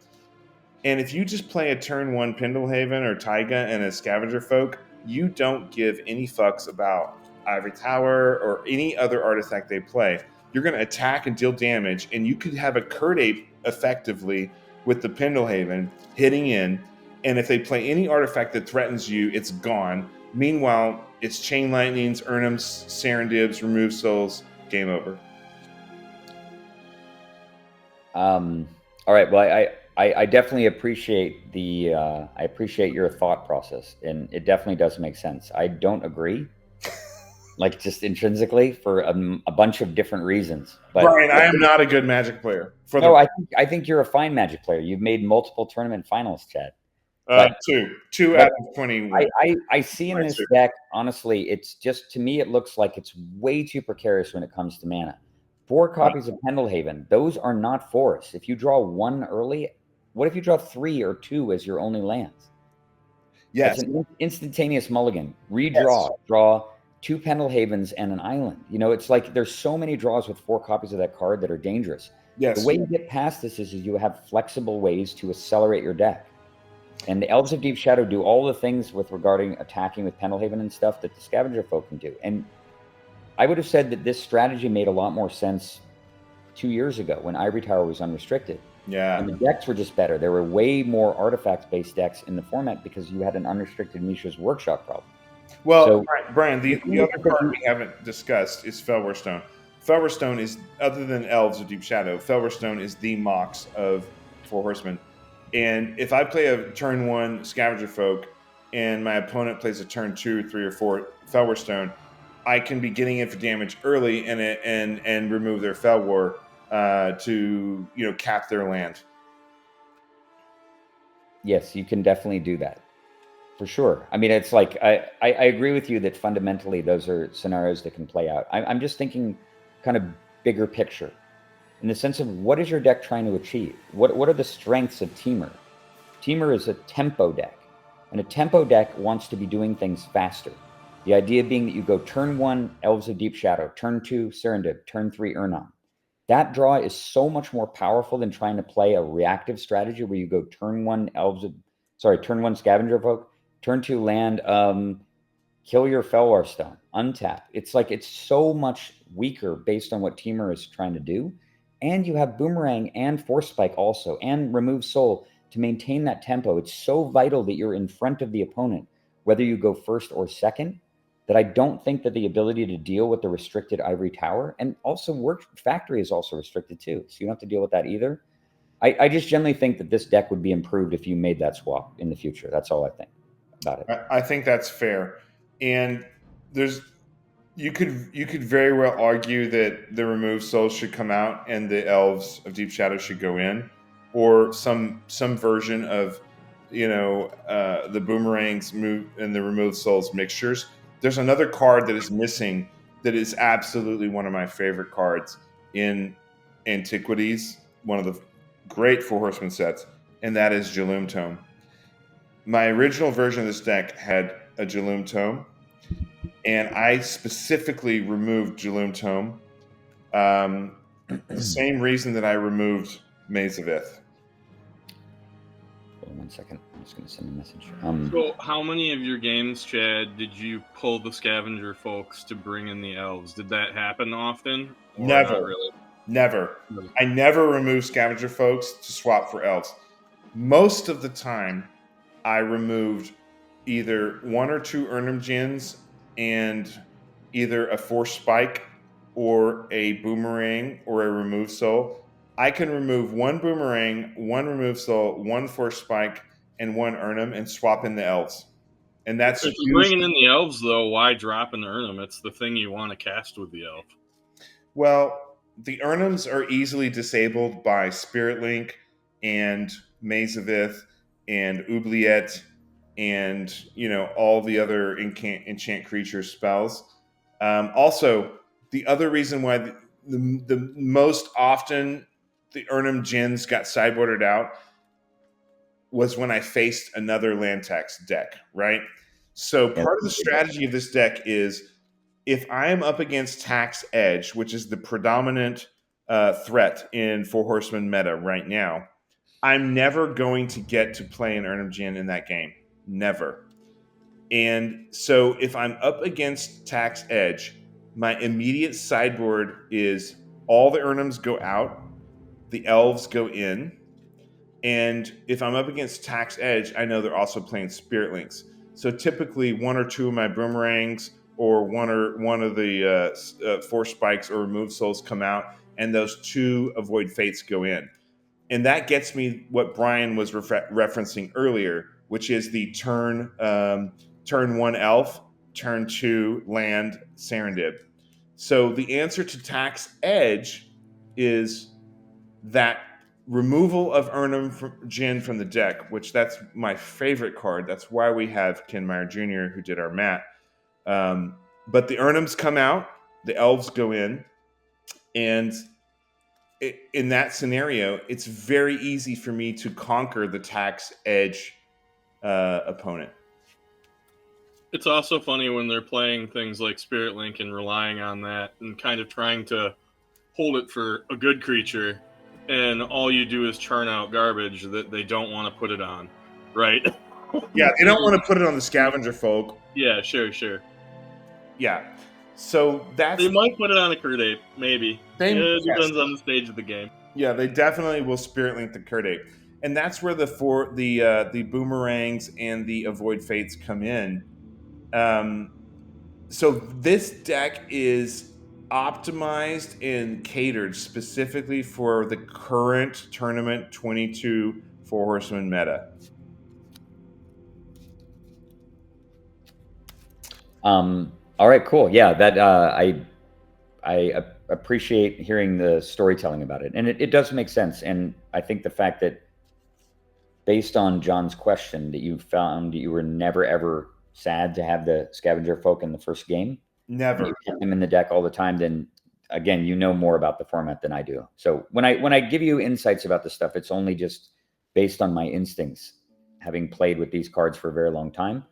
And if you just play a turn 1 Pendelhaven or Taiga and a Scavenger Folk, you don't give any fucks about Ivory Tower or any other artifact they play. You're going to attack and deal damage, and you could have a Kerdate effectively with the Pendelhaven hitting in. And if they play any artifact that threatens you, it's gone. Meanwhile, it's Chain Lightnings, Urnums, Serendibs, Remove Souls, game over. All right. Well, I definitely appreciate your thought process, and it definitely does make sense. I don't agree, like just intrinsically for a bunch of different reasons. But Brian, I am not a good Magic player. I think you're a fine Magic player. You've made multiple tournament finals, Chad. Two out of 21. I see in this deck, honestly, it's just, to me, it looks like it's way too precarious when it comes to mana. 4 copies of Pendelhaven, those are not forests. If you draw 1 early, what if you draw 3 or 2 as your only lands? Yes. It's an instantaneous mulligan. Redraw. Yes. Draw 2 Pendelhavens and an island. It's like there's so many draws with 4 copies of that card that are dangerous. Yes. The way you get past this is you have flexible ways to accelerate your deck. And the Elves of Deep Shadow do all the things with regarding attacking with Pendelhaven and stuff that the Scavenger Folk can do. And I would have said that this strategy made a lot more sense 2 years ago when Ivory Tower was unrestricted. Yeah. And the decks were just better. There were way more artifact-based decks in the format because you had an unrestricted Mishra's Workshop problem. Well, so, Brian, the other card we haven't discussed is Felwar Stone. Felwar Stone is, other than Elves of Deep Shadow, Felwar Stone is the Mox of Four Horsemen. And if I play a turn 1 Scavenger Folk and my opponent plays a turn 2, 3, or 4 Felwar Stone, I can be getting in for damage early and remove their Felwar to cap their land. Yes, you can definitely do that, for sure. I mean, it's like I agree with you that fundamentally those are scenarios that can play out. I'm just thinking kind of bigger picture, in the sense of what is your deck trying to achieve? What are the strengths of Temur? Temur is a tempo deck, and a tempo deck wants to be doing things faster. The idea being that you go turn 1 Elves of Deep Shadow, turn 2 Serendib, turn 3 Urnam. That draw is so much more powerful than trying to play a reactive strategy where you go turn 1 turn 1 Scavenger Folk, turn 2 land, kill your Felwar Stone, untap. It's like it's so much weaker based on what Temur is trying to do. And you have Boomerang and Force Spike also, and Remove Soul to maintain that tempo. It's so vital that you're in front of the opponent, whether you go first or second, that I don't think that the ability to deal with the restricted Ivory Tower, and also Work Factory is also restricted too, so you don't have to deal with that either. I just generally think that this deck would be improved if you made that swap in the future. That's all I think about it. I think that's fair. And you could very well argue that the Remove Souls should come out and the Elves of Deep Shadow should go in, or some version of the Boomerangs move and the Remove Souls mixtures. There's another card that is missing that is absolutely one of my favorite cards in Antiquities, one of the great Four Horsemen sets, and that is Jaloom Tome. My original version of this deck had a Jaloom Tome, and I specifically removed Jaloom Tome The same reason that I removed Maze of Ith. Hold on 1 second. I'm just going to send a message. So how many of your games, Chad, did you pull the scavenger folks to bring in the elves? Did that happen often? Or Never. not really? Never. No. I never remove scavenger folks to swap for elves. Most of the time, I removed either 1 or 2 Urnum Djinns and either a Force Spike or a Boomerang or a Remove Soul. I can remove 1 Boomerang, 1 Remove Soul, 1 Force Spike, and 1 Urnum and swap in the elves. And that's if you're bringing in the elves, though, why drop an Urnum? It's the thing you want to cast with the elf. Well, the Urnums are easily disabled by Spirit Link and Maze of Ith and Oubliette and, you know, all the other enchant creature spells. Also, the other reason why the most often the Urnum Djinns got sideboarded out was when I faced another land tax deck, right? So part of the strategy of this deck is if I am up against Tax Edge, which is the predominant threat in Four Horsemen meta right now, I'm never going to get to play an Urnum Djinn in that game. Never. And so if I'm up against Tax Edge, my immediate sideboard is all the Urnums go out, the elves go in, and if I'm up against Tax Edge, I know they're also playing Spirit Links. So typically 1 or 2 of my Boomerangs or one of the Force Spikes or Remove Souls come out, and those 2 Avoid Fates go in. And that gets me what Brian was referencing earlier, which is the turn 1 elf, turn 2 land Serendib. So the answer to Tax Edge is that removal of Urnum Djinn from the deck, which that's my favorite card. That's why we have Ken Meyer Jr., who did our mat. But the Urnums come out, the elves go in, and in that scenario, it's very easy for me to conquer the Tax Edge opponent. It's also funny when they're playing things like Spirit Link and relying on that and kind of trying to hold it for a good creature, and all you do is churn out garbage that they don't want to put it on, right? Yeah, they don't want to put it on the Scavenger Folk. Yeah, sure. Yeah. So that's... They might put it on a Curd Ape, maybe. It depends on the stage of the game. Yeah, they definitely will Spirit Link the Curd Ape. And that's where the Boomerangs and the Avoid Fates come in. So this deck is optimized and catered specifically for the current Tournament 22 Four Horsemen meta. All right, cool. Yeah, that I appreciate hearing the storytelling about it, and it does make sense. And I think the fact that, based on John's question, that you found that you were never ever sad to have the Scavenger Folk in the first game, Never. You kept them in the deck all the time. Then again, you know more about the format than I do. So when I give you insights about this stuff, it's only just based on my instincts, having played with these cards for a very long time.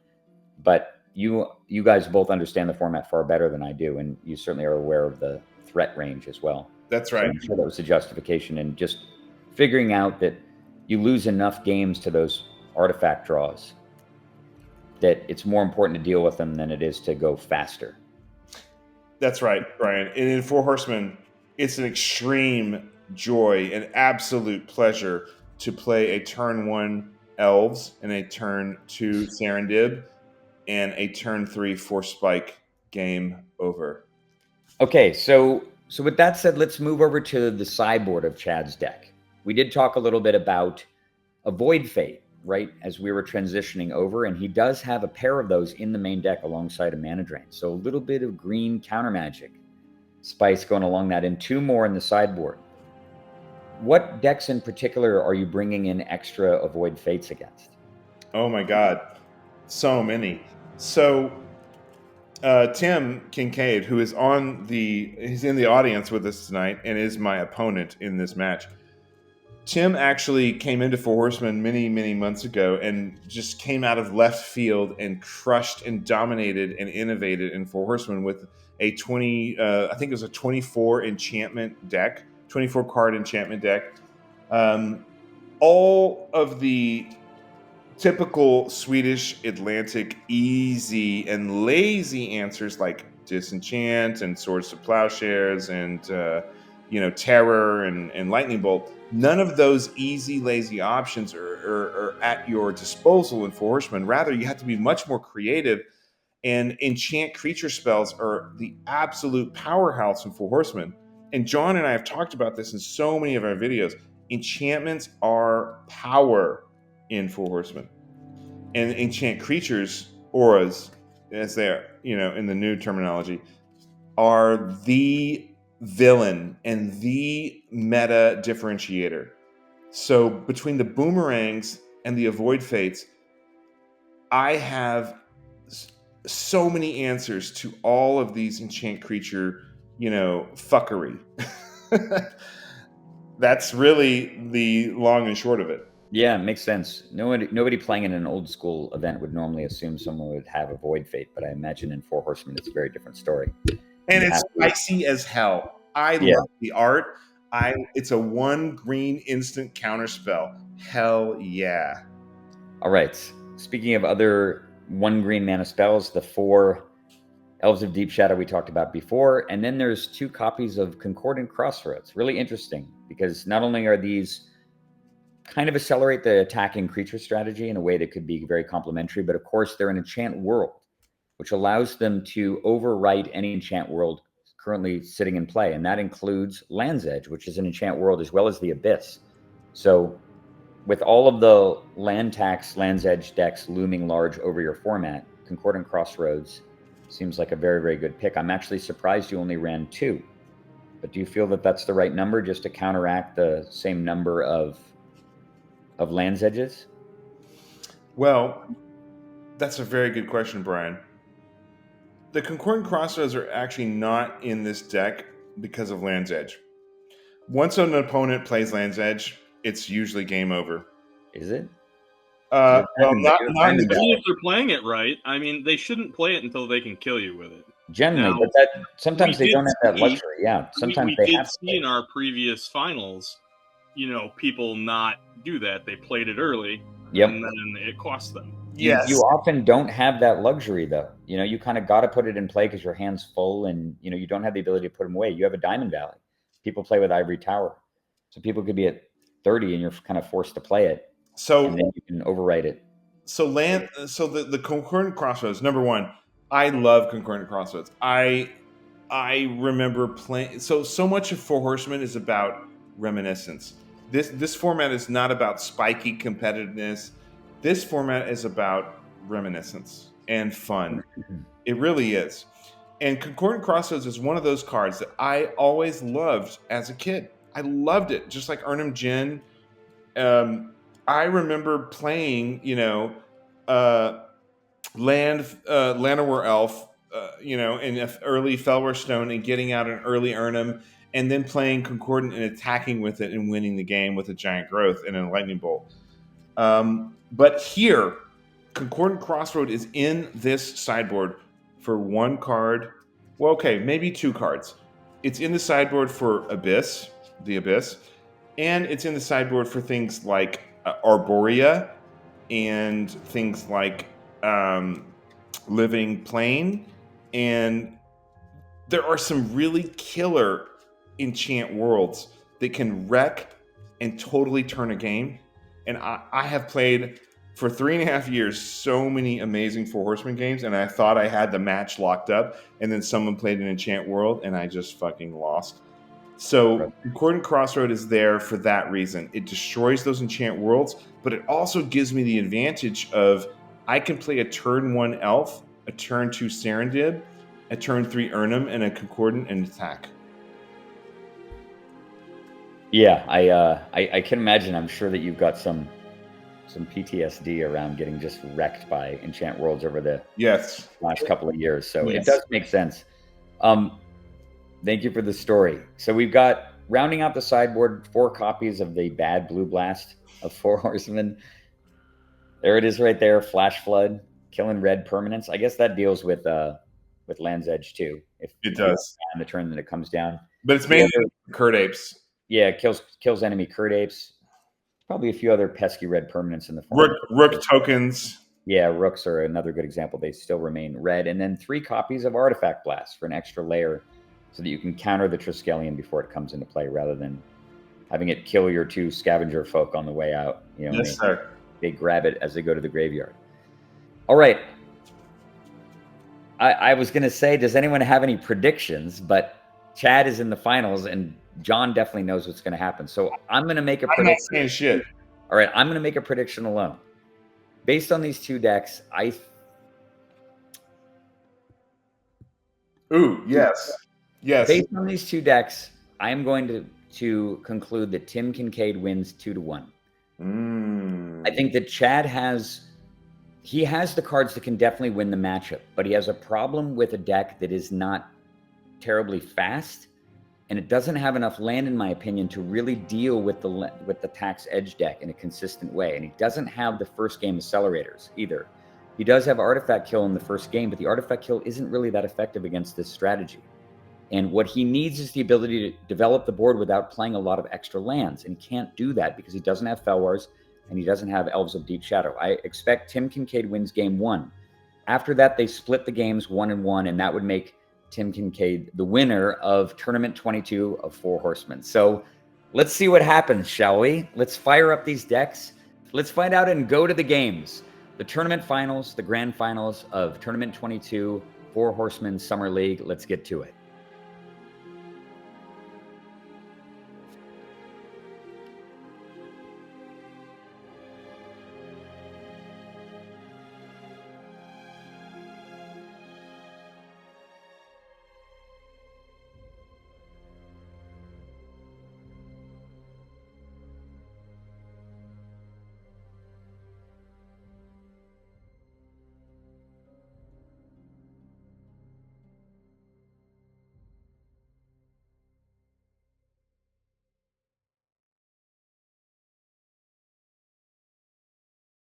But you guys both understand the format far better than I do, and you certainly are aware of the threat range as well. That's right. So I'm sure that was the justification, and just figuring out that you lose enough games to those artifact draws that it's more important to deal with them than it is to go faster. That's right, Brian. And in Four Horsemen, it's an extreme joy and absolute pleasure to play a turn 1 Elves and a turn 2 Serendib and a turn 3 Force Spike. Game over. Okay, so with that said, let's move over to the sideboard of Chad's deck. We did talk a little bit about Avoid Fate, right, as we were transitioning over, and he does have a pair of those in the main deck alongside a Mana Drain. So a little bit of green counter magic spice going along that, and 2 more in the sideboard. What decks in particular are you bringing in extra Avoid Fates against? Oh my God, so many. So Tim Kincaid, who is he's in the audience with us tonight and is my opponent in this match. Tim actually came into Four Horsemen many, many months ago and just came out of left field and crushed and dominated and innovated in Four Horsemen with a 24 enchantment deck, 24 card enchantment deck. All of the typical Swedish Atlantic easy and lazy answers like Disenchant and Swords to Plowshares and Terror and Lightning Bolt. None of those easy, lazy options are at your disposal in Four Horsemen. Rather, you have to be much more creative. And enchant creature spells are the absolute powerhouse in Four Horsemen. And John and I have talked about this in so many of our videos. Enchantments are power in Four Horsemen. And enchant creatures, auras, as they're, in the new terminology, are the villain and the meta differentiator. So between the boomerangs and the avoid fates, I have so many answers to all of these enchant creature, fuckery. That's really the long and short of it. Yeah, it makes sense. Nobody playing in an old school event would normally assume someone would have a void fate, but I imagine in Four Horsemen it's a very different story. And it's spicy as hell. I love the art. It's a 1 green instant counter spell. Hell yeah. All right. Speaking of other 1 green mana spells, the 4 Elves of Deep Shadow we talked about before, and then there's 2 copies of Concordant Crossroads. Really interesting, because not only are these kind of accelerate the attacking creature strategy in a way that could be very complementary, but of course they're an enchant world, which allows them to overwrite any enchant world currently sitting in play, and that includes Land's Edge, which is an enchant world, as well as the Abyss. So with all of the land tax Land's Edge decks looming large over your format, Concordant Crossroads seems like a very, very good pick. I'm actually surprised you only ran 2, but do you feel that that's the right number, just to counteract the same number of Land's Edges? Well, that's a very good question, Brian. The Concordant Crossroads are actually not in this deck because of Land's Edge. Once an opponent plays Land's Edge, it's usually game over. Is it? Well, not if they're playing it right. I mean, they shouldn't play it until they can kill you with it. Generally, Now, but sometimes they don't have that luxury. Yeah, sometimes we they have did see in our previous finals, people not do that. They played it early, and then it cost them. Yes. You often don't have that luxury, though. You kind of got to put it in play because your hand's full, and you don't have the ability to put them away. You have a Diamond Valley. People play with Ivory Tower, so people could be at 30, and you're kind of forced to play it. So and then you can overwrite it. So the Concordant Crossroads. Number 1, I love Concordant Crossroads. I remember playing. So much of Four Horsemen is about reminiscence. This format is not about spiky competitiveness. This format is about reminiscence and fun. It really is. And Concordant Crossroads is one of those cards that I always loved as a kid. I loved it, just like Arnhem Djinn. I remember playing, Llanowar Elf, in early Felwar Stone and getting out an early Arnhem, and then playing Concordant and attacking with it and winning the game with a giant growth and a lightning bolt. But here, Concordant Crossroad is in this sideboard for 1 card. Well, okay, maybe 2 cards. It's in the sideboard for the Abyss, and it's in the sideboard for things like Arborea and things like Living Plane. And there are some really killer enchant worlds that can wreck and totally turn a game. And I have played for 3.5 years so many amazing Four Horsemen games, and I thought I had the match locked up, and then someone played an enchant world, and I just fucking lost. So Concordant Crossroad is there for that reason. It destroys those enchant worlds, but it also gives me the advantage of I can play a turn 1 Elf, a turn 2 Serendib, a turn 3 Arnhem, and a Concordant and attack. Yeah, I can imagine. I'm sure that you've got some PTSD around getting just wrecked by enchant worlds over the last couple of years. So it does make sense. Thank you for the story. So we've got, rounding out the sideboard, 4 copies of the bad Blue Blast of Four Horsemen. There it is right there, Flash Flood, killing red permanents. I guess that deals with Land's Edge too. If it does. On the turn that it comes down. But it's mainly Curd Apes. Yeah, it kills enemy Curd Apes. Probably a few other pesky red permanents in the form. Rook tokens. Yeah, Rooks are another good example. They still remain red. And then 3 copies of Artifact Blast for an extra layer so that you can counter the Triskelion before it comes into play rather than having it kill your 2 scavenger folk on the way out. You know, Yes, sir. They grab it as they go to the graveyard. All right. I was going to say, does anyone have any predictions? But Chad is in the finals, and John definitely knows what's going to happen. So I'm going to make a prediction. I'm not saying shit. All right, I'm going to make a prediction alone. Based on these 2 decks, Ooh, yes. Yes. Based on these 2 decks, I am going to conclude that Tim Kincaid wins 2-1. I think that Chad has the cards that can definitely win the matchup, but he has a problem with a deck that is not terribly fast, and it doesn't have enough land, in my opinion, to really deal with the Tax Edge deck in a consistent way. And he doesn't have the first game accelerators either. He does have Artifact Kill in the first game, but the Artifact Kill isn't really that effective against this strategy. And what he needs is the ability to develop the board without playing a lot of extra lands. And he can't do that because he doesn't have Felwars and he doesn't have Elves of Deep Shadow. I expect Tim Kincaid wins game 1. After that, they split the games 1-1, and that would make Tim Kincaid the winner of Tournament 22 of 4 Horsemen. So let's see what happens, shall we? Let's fire up these decks. Let's find out and go to the games. The tournament finals, the grand finals of Tournament 22, 4 Horsemen Summer League. Let's get to it.